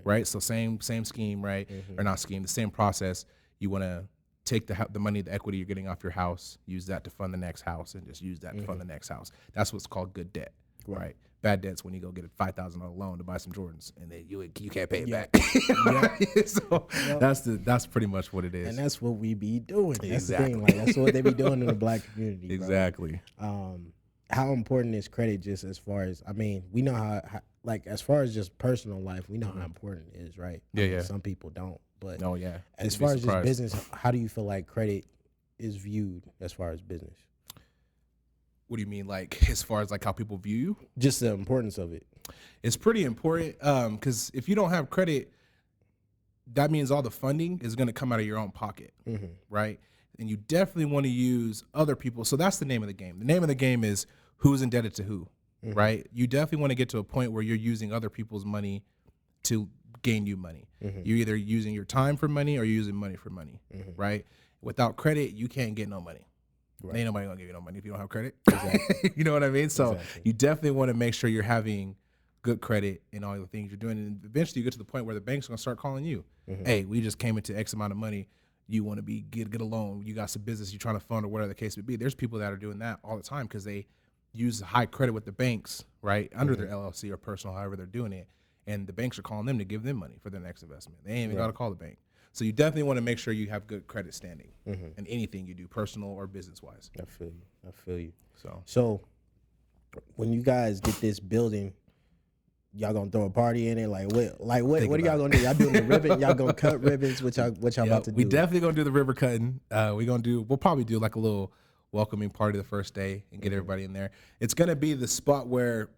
C: right? So same scheme, right? Or not scheme, the same process. You want to take the money, the equity you're getting off your house, use that to fund the next house, and just use that to fund the next house. That's what's called good debt, right? Bad debt's when you go get a $5,000 loan to buy some Jordans, and then you can't pay it back. So that's pretty much what it is.
B: And that's what we be doing. That's the thing. Like, that's what they be doing in the black community.
C: Exactly.
B: How important is credit, just as far as, I mean, we know how like, as far as just personal life, we know how important it is, right?
C: Yeah.
B: Some people don't But
C: Oh yeah.
B: as
C: You'd be
B: far as just
C: surprised.
B: business, how do you feel like credit is viewed as far as business?
C: What do you mean, like as far as like how people view you?
B: Just the importance of it.
C: It's pretty important because if you don't have credit, that means all the funding is going to come out of your own pocket, right? And you definitely want to use other people. So that's the name of the game. The name of the game is who's indebted to who, right? You definitely want to get to a point where you're using other people's money to gain you money. You're either using your time for money or you're using money for money, right? Without credit, you can't get no money. Right. Ain't nobody gonna give you no money if you don't have credit. Exactly. You know what I mean? So you definitely want to make sure you're having good credit in all the things you're doing. And eventually you get to the point where the bank's gonna start calling you. Hey, we just came into X amount of money. You want to get a loan. You got some business you're trying to fund or whatever the case may be. There's people that are doing that all the time because they use high credit with the banks, right? Under their LLC or personal, however they're doing it. And the banks are calling them to give them money for their next investment. They ain't even got to call the bank. So you definitely want to make sure you have good credit standing in anything you do, personal or business-wise.
B: I feel you.
C: So
B: when you guys get this building, y'all gonna throw a party in it? Like what are y'all gonna do? Y'all doing the ribbon? Y'all gonna cut ribbons? What y'all about to do?
C: We definitely gonna do the ribbon cutting. We'll probably do like a little welcoming party the first day and get everybody in there. It's gonna be the spot where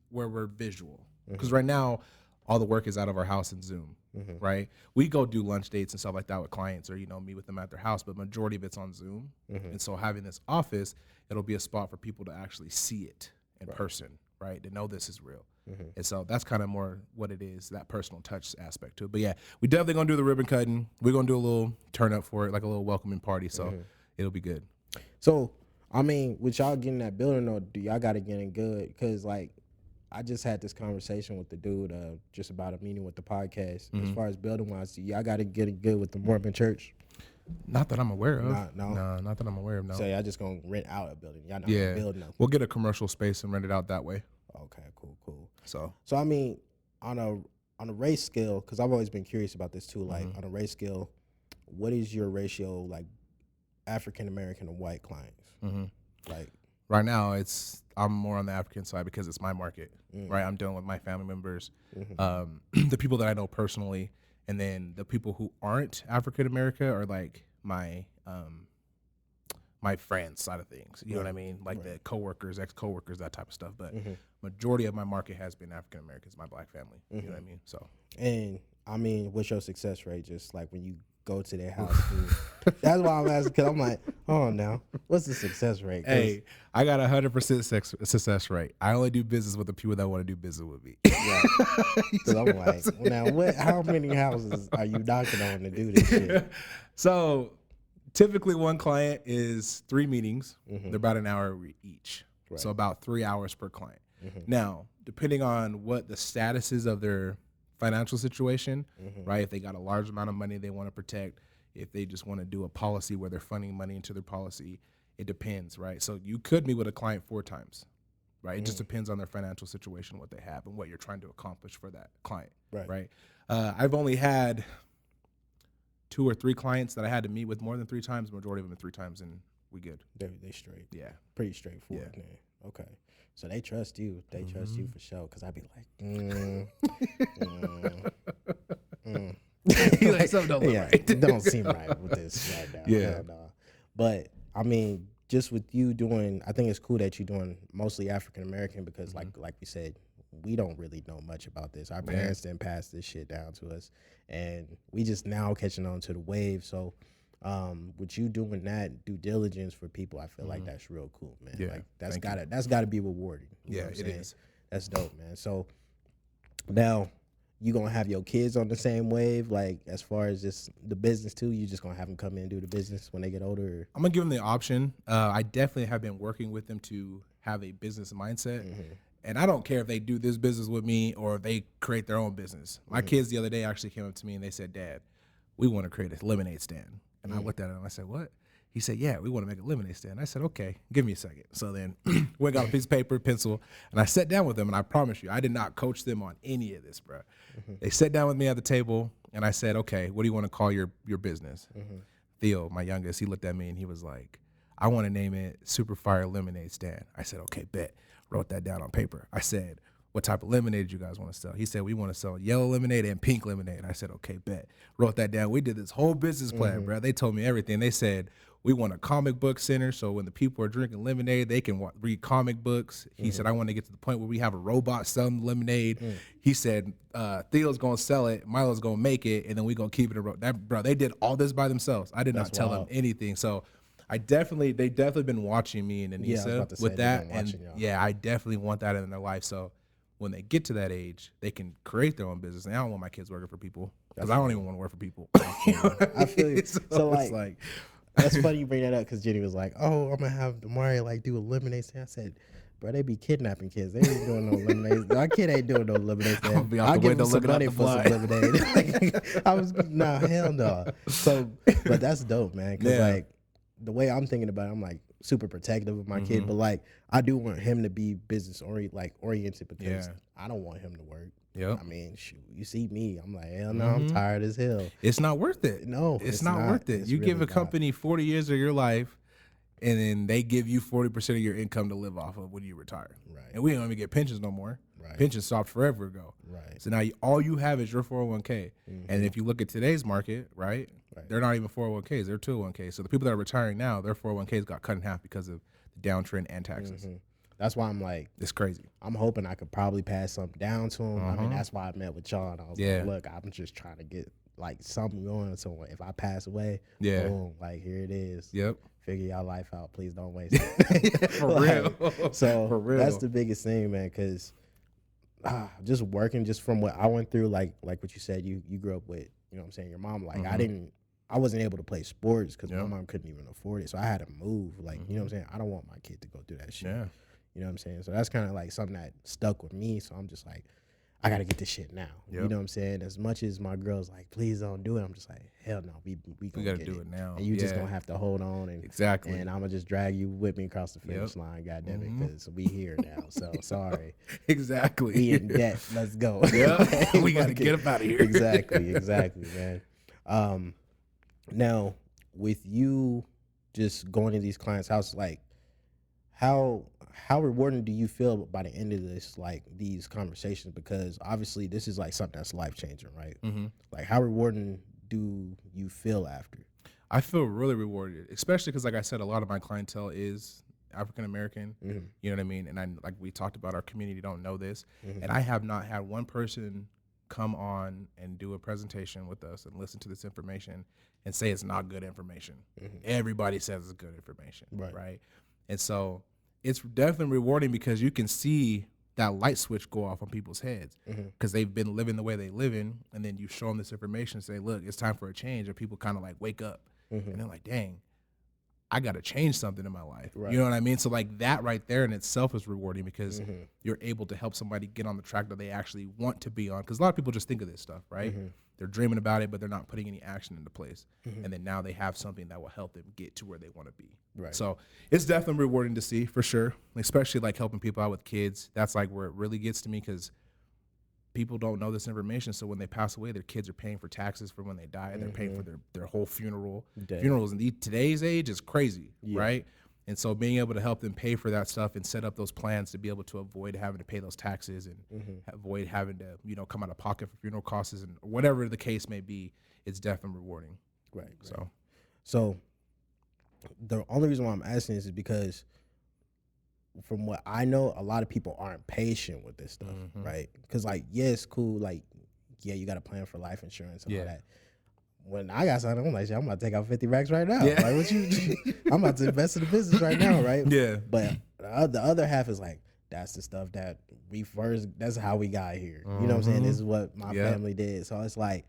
C: we're visual because right now all the work is out of our house in Zoom. Right, we go do lunch dates and stuff like that with clients, or meet with them at their house. But majority of it's on Zoom, and so having this office, it'll be a spot for people to actually see it in person, right? To know this is real, and so that's kind of more what it is, that personal touch aspect to it. But yeah, we definitely gonna do the ribbon cutting. We're gonna do a little turn up for it, like a little welcoming party. So it'll be good.
B: So I mean, with y'all getting that building, though, do y'all got to get in good? Because like, I just had this conversation with the dude just about a meeting with the podcast. As far as building wise, y'all got to get it good with the Mormon church.
C: Not that I'm aware of.
B: No,
C: not that I'm aware of. No.
B: So y'all just gonna rent out a building? Y'all not gonna build nothing?
C: We'll get a commercial space and rent it out that way.
B: Okay, cool.
C: So
B: I mean, on a race scale, because I've always been curious about this too. Like on a race scale, what is your ratio like African American and white clients? Like
C: right now, I'm more on the African side because it's my market, right? I'm dealing with my family members, the people that I know personally, and then the people who aren't African American are like my friends side of things. You know what I mean? Like the coworkers, ex-coworkers, that type of stuff. But majority of my market has been African Americans, my black family. You know what I mean? So.
B: And I mean, what's your success rate? Just like when you go to their house. That's why I'm asking, because I'm like, oh, now, what's the success rate?
C: Hey, I got 100% success rate. I only do business with the people that want to do business with me.
B: Right. Because I'm like, now, how many houses are you knocking on to do this shit?
C: So typically one client is 3 meetings. They're about an hour each. Right. So about 3 hours per client. Now, depending on what the status is of their financial situation, right? If they got a large amount of money they want to protect, if they just want to do a policy where they're funding money into their policy, it depends, right? So you could meet with a client 4 times, right? It just depends on their financial situation, what they have, and what you're trying to accomplish for that client, right? I've only had 2 or 3 clients that I had to meet with more than 3 times. The majority of them are 3 times, and we good.
B: They straight.
C: Yeah.
B: Pretty straightforward, man. Okay. So they trust you. They trust you for sure. Because I'd be like,
C: Like, something don't look right.
B: It don't seem right with this right now.
C: Yeah.
B: But, I mean, just with you doing, I think it's cool that you're doing mostly African American because, like we said, we don't really know much about this. Our parents didn't pass this shit down to us. And we just now catching on to the wave. So, with you doing that due diligence for people, I feel like that's real cool, man.
C: Yeah,
B: like that's gotta be rewarding.
C: Yeah, it is.
B: That's dope, man. So now you gonna have your kids on the same wave, like as far as just the business too. You just gonna have them come in and do the business when they get older. Or?
C: I'm gonna give them the option. I definitely have been working with them to have a business mindset. And I don't care if they do this business with me or if they create their own business. My kids the other day actually came up to me and they said, "Dad, we want to create a lemonade stand." And I looked at him and I said, "What?" He said, "Yeah, we want to make a lemonade stand." I said, "Okay, give me a second." So then we got a piece of paper, pencil, and I sat down with them. And I promise you, I did not coach them on any of this, bro. They sat down with me at the table and I said, "Okay, what do you want to call your business?" Theo, my youngest, he looked at me and he was like, "I want to name it Super Fire Lemonade Stand." I said, "Okay, bet." Wrote that down on paper. I said, what type of lemonade you guys want to sell? He said, we want to sell yellow lemonade and pink lemonade. I said, okay, bet. Wrote that down. We did this whole business plan, bro. They told me everything. They said, we want a comic book center, so when the people are drinking lemonade, they can read comic books. He said, I want to get to the point where we have a robot selling lemonade. He said, Theo's going to sell it, Milo's going to make it, and then we going to keep it a bro, they did all this by themselves. I did not tell them anything. So they definitely been watching me and Anissa with that. And yeah, I definitely want that in their life. So when they get to that age, they can create their own business. And I don't want my kids working for people because I don't even want to work for people.
B: I feel you. So it's like that's funny you bring that up because Jenny was like, "Oh, I'm gonna have Damari like do a lemonade stand." I said, "Bro, they be kidnapping kids. They ain't doing no lemonade. My kid ain't doing no lemonade stand. I'll give him some money for some lemonade." I was hell no. So, but that's dope, man. Because like the way I'm thinking about it, I'm like super protective of my kid, but like I do want him to be business oriented because I don't want him to work. I mean, shoot, you see me, I'm like, hell no, I'm tired as hell.
C: It's not worth it.
B: No,
C: it's not worth it. You really give a company 40 years of your life, and then they give you 40% of your income to live off of when you retire. Right. And we don't even get pensions no more. Right. Pensions stopped forever ago. Right. So now all you have is your 401k. And if you look at today's market, right, they're not even 401ks, they're 201ks. So the people that are retiring now, their 401ks got cut in half because of the downtrend and taxes. That's why I'm like, it's crazy. I'm hoping I could probably pass something down to him. I mean, that's why I met with Sean. I was like, look, I'm just trying to get like something going. So if I pass away, boom, like here it is. Figure y'all life out. Please don't waste it. For real. So for real. That's the biggest thing, man, because just working just from what I went through, like what you said, you grew up with, you know what I'm saying, your mom, like I wasn't able to play sports because my mom couldn't even afford it. So I had to move. Like, you know what I'm saying? I don't want my kid to go through that shit. You know what I'm saying? So that's kind of like something that stuck with me. So I'm just like, I got to get this shit now. You know what I'm saying? As much as my girl's like, please don't do it, I'm just like, hell no, we got to do it now. And you just going to have to hold on. And, and I'm going to just drag you with me across the finish line, goddamn it, because we here now. So sorry. We in debt. Let's go. We got to get up out of here. Exactly, man. Now, with you just going to these clients' houses, like, how rewarding do you feel by the end of this, like these conversations? Because obviously this is like something that's life changing, right? Like how rewarding do you feel after? I feel really rewarded, especially because like I said, a lot of my clientele is African American. You know what I mean? And I, like we talked about, our community don't know this, and I have not had one person come on and do a presentation with us and listen to this information and say it's not good information. Everybody says it's good information, right? And so it's definitely rewarding because you can see that light switch go off on people's heads because they've been living the way they live in, and then you show them this information and say, look, it's time for a change, and people kind of like wake up and they're like, dang, I got to change something in my life. You know what I mean? So like that right there in itself is rewarding because you're able to help somebody get on the track that they actually want to be on. Because a lot of people just think of this stuff, right? They're dreaming about it, but they're not putting any action into place. And then now they have something that will help them get to where they want to be. So it's definitely rewarding to see, for sure, especially like helping people out with kids. That's like where it really gets to me because people don't know this information. So when they pass away, their kids are paying for taxes for when they die. They're paying for their whole funeral. Funerals in today's age is crazy, right? And so being able to help them pay for that stuff and set up those plans to be able to avoid having to pay those taxes and avoid having to, you know, come out of pocket for funeral costs and whatever the case may be, it's definitely rewarding. So the only reason why I'm asking this is because from what I know, a lot of people aren't patient with this stuff, right? Because like, yeah, it's cool. Like, yeah, you got to plan for life insurance and all that. When I got something, I'm like, I'm about to take out 50 racks right now. Like, what you? I'm about to invest in the business right now, right? But the other half is like, that's the stuff that we first. That's how we got here. You know what I'm saying? This is what my family did. So it's like,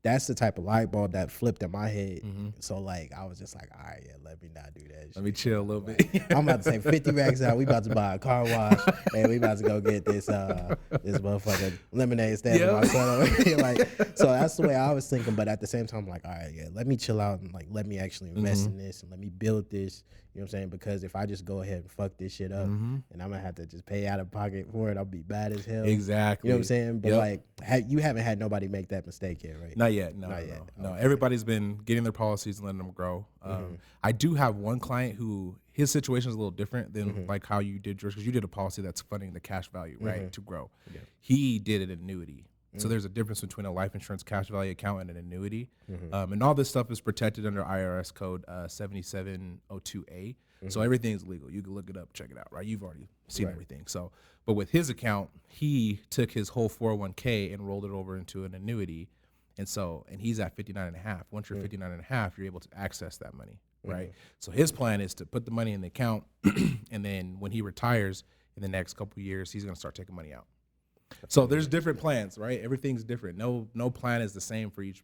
C: that's the type of light bulb that flipped in my head. So like, I was just like, all right, let me not do that. Let me chill a little bit. I'm about to take 50 racks out. We about to buy a car wash, and we about to go get this motherfucking lemonade stand with my son over here. Like, so that's the way I was thinking. But at the same time, I'm like, all right, let me chill out and like let me actually invest in this and let me build this. You know what I'm saying? Because if I just go ahead and fuck this shit up, and I'm gonna have to just pay out of pocket for it, I'll be bad as hell. You know what I'm saying? But like, you haven't had nobody make that mistake yet, right? Not yet. No. Okay. Everybody's been getting their policies and letting them grow. I do have one client who his situation is a little different than like how you did yours, because you did a policy that's funding the cash value, right, to grow. Yeah. He did an annuity. So there's a difference between a life insurance cash value account and an annuity. And all this stuff is protected under IRS code 7702A. So everything's legal. You can look it up, check it out, right? You've already seen everything. So, but with his account, he took his whole 401k and rolled it over into an annuity. And he's at 59.5. Once you're 59.5, you're able to access that money, right? So his plan is to put the money in the account, and then when he retires in the next couple of years, he's going to start taking money out. So there's different plans, right? Everything's different. No plan is the same for each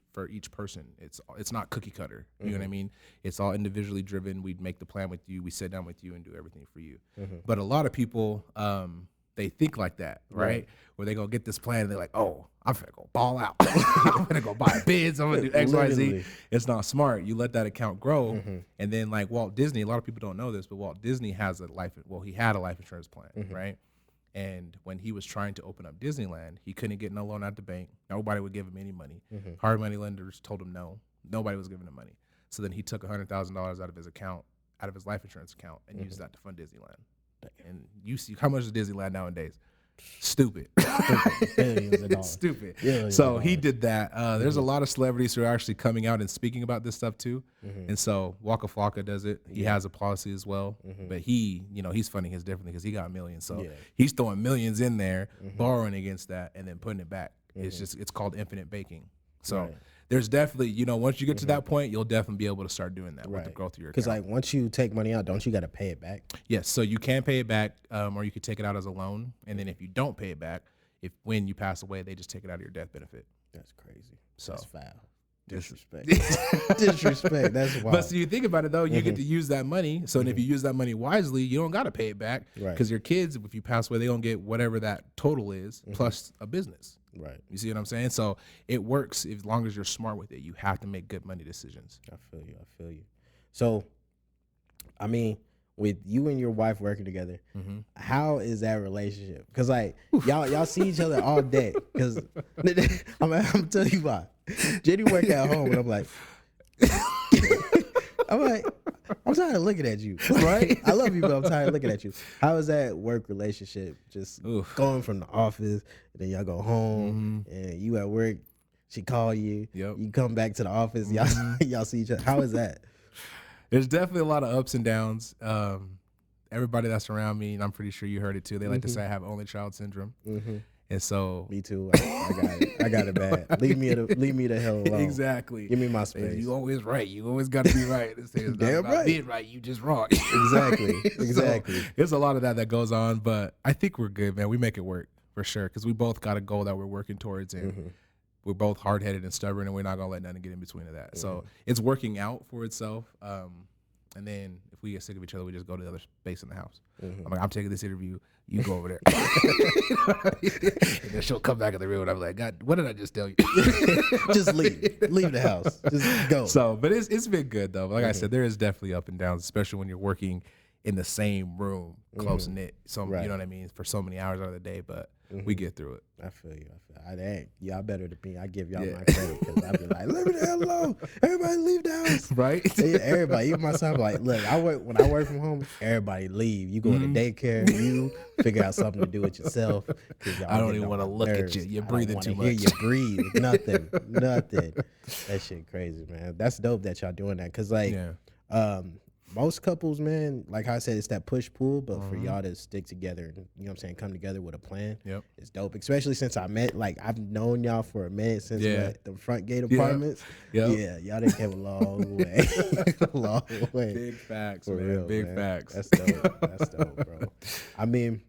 C: person. It's not cookie cutter. You know what I mean? It's all individually driven. We'd make the plan with you. We sit down with you and do everything for you. But a lot of people, they think like that, right? Where they go get this plan and they're like, oh, I'm finna go ball out. I'm finna go buy bids. I'm gonna do X, Y, Z. It's not smart. You let that account grow, and then like Walt Disney. A lot of people don't know this, but Walt Disney has he had a life insurance plan, right? And when he was trying to open up Disneyland, he couldn't get no loan out the bank. Nobody would give him any money. Hard money lenders told him no. Nobody was giving him money. So then he took $100,000 out of his account, out of his life insurance account, and used that to fund Disneyland. And you see how much is Disneyland nowadays? Stupid.
B: Billions of dollars.
C: Stupid.
B: Billions
C: So
B: of
C: he did that. There's a lot of celebrities who are actually coming out and speaking about this stuff too. And so Waka Flocka does it. He has a policy as well. But he's funding his differently because he got millions. So he's throwing millions in there, borrowing against that, and then putting it back. It's called infinite baking. So there's definitely, once you get to that point, you'll definitely be able to start doing that with the growth of your account.
B: Because like once you take money out, don't you got to pay it back?
C: Yes, so you can pay it back, or you could take it out as a loan, and then if you don't pay it back, when you pass away, they just take it out of your death benefit.
B: That's crazy.
C: So
B: that's foul. Disrespect. Disrespect. That's wild.
C: But so you think about it though, you get to use that money. So if you use that money wisely, you don't got to pay it back because your kids, if you pass away, they don't get whatever that total is plus a business.
B: Right.
C: You see what I'm saying? So it works as long as you're smart with it. You have to make good money decisions.
B: I feel you. So, I mean, with you and your wife working together, how is that relationship? Because like y'all see each other all day. Because I'm gonna tell you why. Jenny work at home, and I'm like, I'm tired of looking at you. Right? I love you, but I'm tired of looking at you. How is that work relationship? Just going from the office, and then y'all go home, and you at work. She call you. Yep. You come back to the office. Y'all see each other. How is that?
C: There's definitely a lot of ups and downs. Everybody that's around me, and I'm pretty sure you heard it too, they like to say I have only child syndrome. And so
B: me too. I got it. I got it bad. Leave me the hell alone.
C: Exactly.
B: Give me my space.
C: You always right. You always got to be right. It's
B: damn right.
C: Being right. You just wrong.
B: Exactly. Exactly.
C: So, there's a lot of that goes on, but I think we're good, man. We make it work for sure because we both got a goal that we're working towards, and we're both hard headed and stubborn, and we're not gonna let nothing get in between of that. So it's working out for itself. And then if we get sick of each other, we just go to the other space in the house. I'm like, I'm taking this interview. You go over there. And then she'll come back in the room, and I'm like, God, what did I just tell you?
B: Just leave. Leave the house. Just go.
C: So, but it's been good, though. Like I said, there is definitely up and downs, especially when you're working in the same room, close knit. So, you know what I mean? For so many hours out of the day, but we get through it.
B: I feel you. Y'all better than me. I give y'all my credit because I be like, leave me the hell alone. Everybody leave the house.
C: Right?
B: Yeah, everybody. Even my son, like, look, when I work from home, everybody leave. You go to daycare. You figure out something to do with yourself.
C: I don't even want to look at you. You're breathing too much.
B: Hear you breathe. Nothing. That shit crazy, man. That's dope that y'all doing that because, like, most couples, man, like I said, it's that push-pull, but for y'all to stick together and, you know what I'm saying, come together with a plan, it's dope. Especially since I've known y'all for a minute since the front gate apartments. Yeah, y'all done came a long way. A long way.
C: Big facts,
B: for
C: man.
B: real,
C: Big
B: man.
C: facts.
B: That's dope. That's dope, bro. I mean,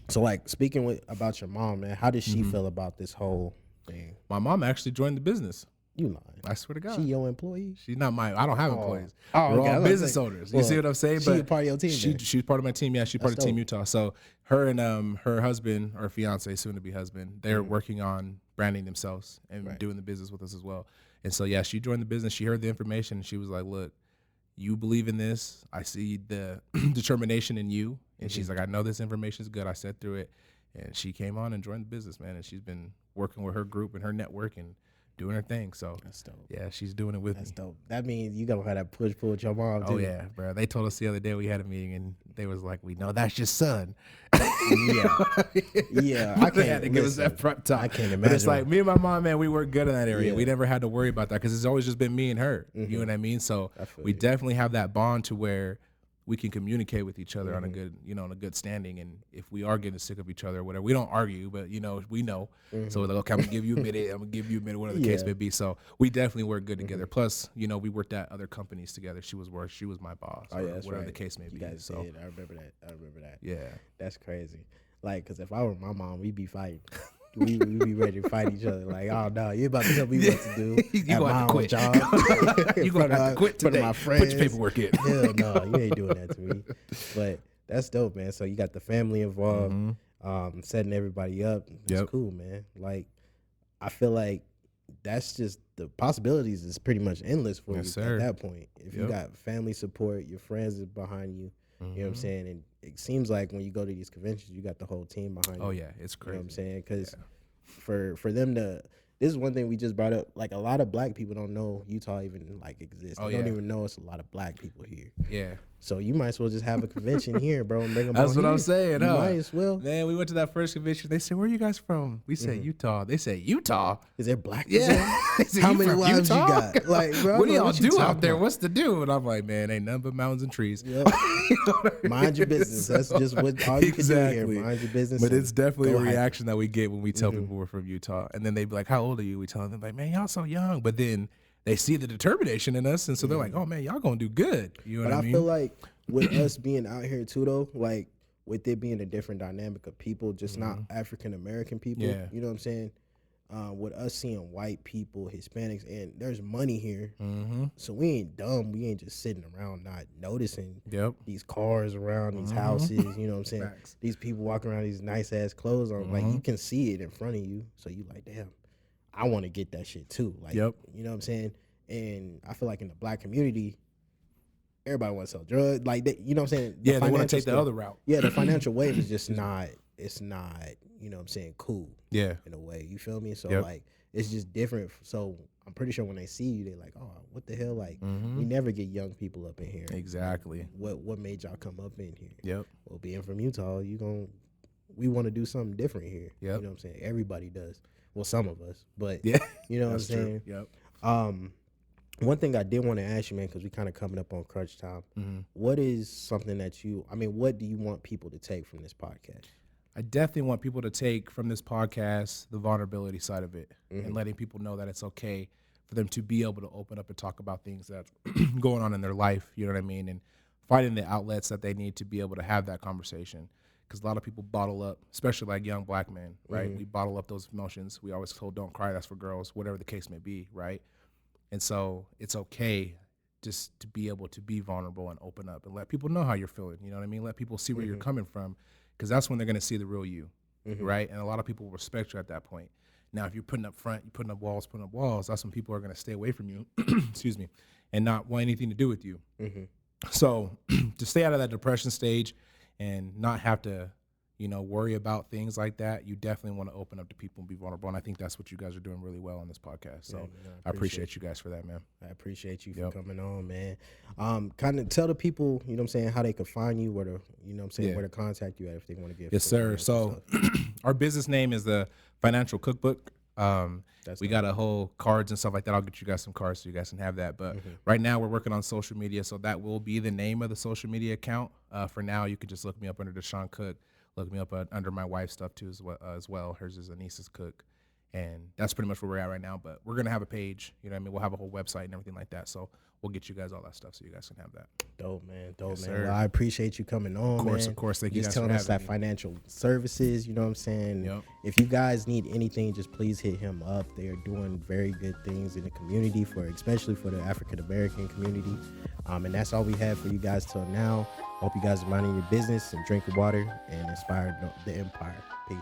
B: so, like, speaking about your mom, man, how does she feel about this whole thing?
C: My mom actually joined the business.
B: You lying.
C: I swear to God.
B: She your employee?
C: She's not mine. I don't have employees.
B: Oh,
C: We're
B: okay.
C: all business owners. You see what I'm saying?
B: She a part of your team.
C: She's part of my team. Yeah, she's part of Team Utah. So her and her husband, or fiance, soon to be husband, they're working on branding themselves and doing the business with us as well. And so yeah, she joined the business. She heard the information and she was like, "Look, you believe in this. I see the determination in you." And she's like, "I know this information is good. I sat through it." And she came on and joined the business, man. And she's been working with her group and her network and doing her thing. So
B: That's dope.
C: yeah, she's doing it with
B: That's
C: me.
B: dope. That means you gonna have that push pull with your mom too.
C: Oh yeah, bro. They told us the other day we had a meeting and they was like, "We know that's your son."
B: Yeah. Yeah. I
C: They had
B: can't
C: to give us
B: listen.
C: that prep talk.
B: I can't
C: But it's
B: imagine.
C: like me and my mom, man, we work good in that area.
B: Yeah.
C: We never had to worry about that because it's always just been me and her. You know what I mean? So
B: I feel
C: we
B: you.
C: definitely have that bond to where we can communicate with each other on a good, on a good standing. And if we are getting sick of each other or whatever, we don't argue, but we know. So we're like, okay, I'm gonna give you a minute. I'm gonna give you a minute, whatever the case may be. So we definitely work good together. Plus, we worked at other companies together. She was my boss.
B: Oh
C: or
B: yeah, that's
C: whatever
B: right.
C: the case may
B: You
C: be.
B: guys
C: So
B: did. I remember that.
C: yeah.
B: That's crazy. Like, cause if I were my mom, we'd be fighting. We be ready to fight each other. Like, oh no, you about to tell me what to do?
C: You
B: at
C: gonna
B: my
C: have to
B: own
C: quit.
B: job.
C: You gonna have to quit
B: in front
C: today.
B: of my friends.
C: Put your paperwork in.
B: Hell no, you ain't doing that to me. But that's dope, man. So you got the family involved, setting everybody up. That's cool, man. Like, I feel like that's just the possibilities is pretty much endless for you
C: sir.
B: at that point. If you got family support, your friends is behind you. You know what I'm saying? And it seems like when you go to these conventions, you got the whole team behind you.
C: Oh yeah, it's crazy.
B: You know what I'm saying? Because for them to, this is one thing we just brought up. Like, a lot of black people don't know Utah even like exists. They don't even know it's a lot of black people here.
C: Yeah.
B: So you might as well just have a convention here, bro, and bring them.
C: That's
B: on
C: what
B: here.
C: I'm saying.
B: You
C: Huh?
B: might as well.
C: Man, we went to that first convention. They said, "Where are you guys from?" We said Utah. They said Utah.
B: Is there black?
C: Yeah. They said,
B: How
C: "You
B: many
C: from
B: wives
C: Utah?"
B: you got? Like, bro, I
C: what
B: don't
C: do
B: know
C: y'all
B: you
C: do
B: talking
C: out there?
B: about.
C: What's to do? And I'm like, man, ain't nothing but mountains and trees.
B: Yep. Mind your business. That's just what all you can do here. Mind your business.
C: But
B: and
C: it's definitely a
B: go hike.
C: reaction that we get when we tell people we're from Utah, and then they be like, "How old are you?" We tell them like, "Man, y'all so young," but then they see the determination in us, and so they're like, "Oh man, y'all gonna do good." You know
B: But
C: what I
B: I
C: mean?
B: feel like with us being out here too, though, like with it being a different dynamic of people, just not African American people.
C: Yeah.
B: You know what I'm saying? With us seeing white people, Hispanics, and there's money here, so we ain't dumb. We ain't just sitting around not noticing these cars around, these houses. You know what I'm saying?
C: Facts.
B: These people walking around these nice ass clothes on. Like, you can see it in front of you, so you like, damn, I want to get that shit too. Like, you know what I'm saying? And I feel like in the black community, everybody wants to sell drugs. Like, you know what I'm saying? The
C: Yeah, they want to
B: financial
C: take the
B: stuff-
C: other route.
B: Yeah, the financial wave is just not. It's not. You know what I'm saying? Cool.
C: Yeah.
B: In a way, you feel me? So
C: Yep.
B: like, it's just different. So I'm pretty sure when they see you, they're like, oh, what the hell? Like, we never get young people up in here.
C: Exactly.
B: What made y'all come up in here?
C: Yep.
B: Well, being from Utah, we want to do something different here.
C: Yep.
B: You know what I'm saying? Everybody does. Well, some of us, but
C: Yeah.
B: you know what I'm
C: That's true.
B: saying?
C: Yep.
B: One thing I did want to ask you, man, because we kind of coming up on crunch time. What is something that what do you want people to take from this podcast?
C: I definitely want people to take from this podcast the vulnerability side of it and letting people know that it's okay for them to be able to open up and talk about things that's going on in their life, you know what I mean? And finding the outlets that they need to be able to have that conversation. Because a lot of people bottle up, especially like young black men, right? We bottle up those emotions. We always told, don't cry, that's for girls, whatever the case may be, right? And so it's okay just to be able to be vulnerable and open up and let people know how you're feeling, you know what I mean? Let people see where you're coming from, because that's when they're going to see the real you, right? And a lot of people will respect you at that point. Now, if you're putting up front, you're putting up walls, that's when people are going to stay away from you, excuse me, and not want anything to do with you. So to stay out of that depression stage and not have to, worry about things like that, you definitely want to open up to people and be vulnerable. And I think that's what you guys are doing really well on this podcast. So
B: man,
C: I appreciate you guys for that, man.
B: I appreciate you for coming on, man. Kind of tell the people, you know what I'm saying, how they can find you, where to, where to contact you at if they want to get.
C: Yes, sir. So our business name is the Financial Cookbook. We got a whole cards and stuff like that. I'll get you guys some cards so you guys can have that. But right now we're working on social media, so that will be the name of the social media account. For now, you can just look me up under Deshawn Cook. Look me up under my wife's stuff too as well. Hers is Anissa's Cook. And that's pretty much where we're at right now. But we're going to have a page. You know what I mean? We'll have a whole website and everything like that. So we'll get you guys all that stuff so you guys can have that.
B: Dope, man.
C: Yes,
B: man.
C: sir.
B: Well, I appreciate you coming on,
C: Of course. Thank you
B: just
C: guys for
B: telling us that
C: having me.
B: financial services, you know what I'm saying?
C: Yep.
B: If you guys need anything, just please hit him up. They are doing very good things in the community, especially for the African American community. And that's all we have for you guys till now. Hope you guys are minding your business and drinking water and inspire the empire. Peace.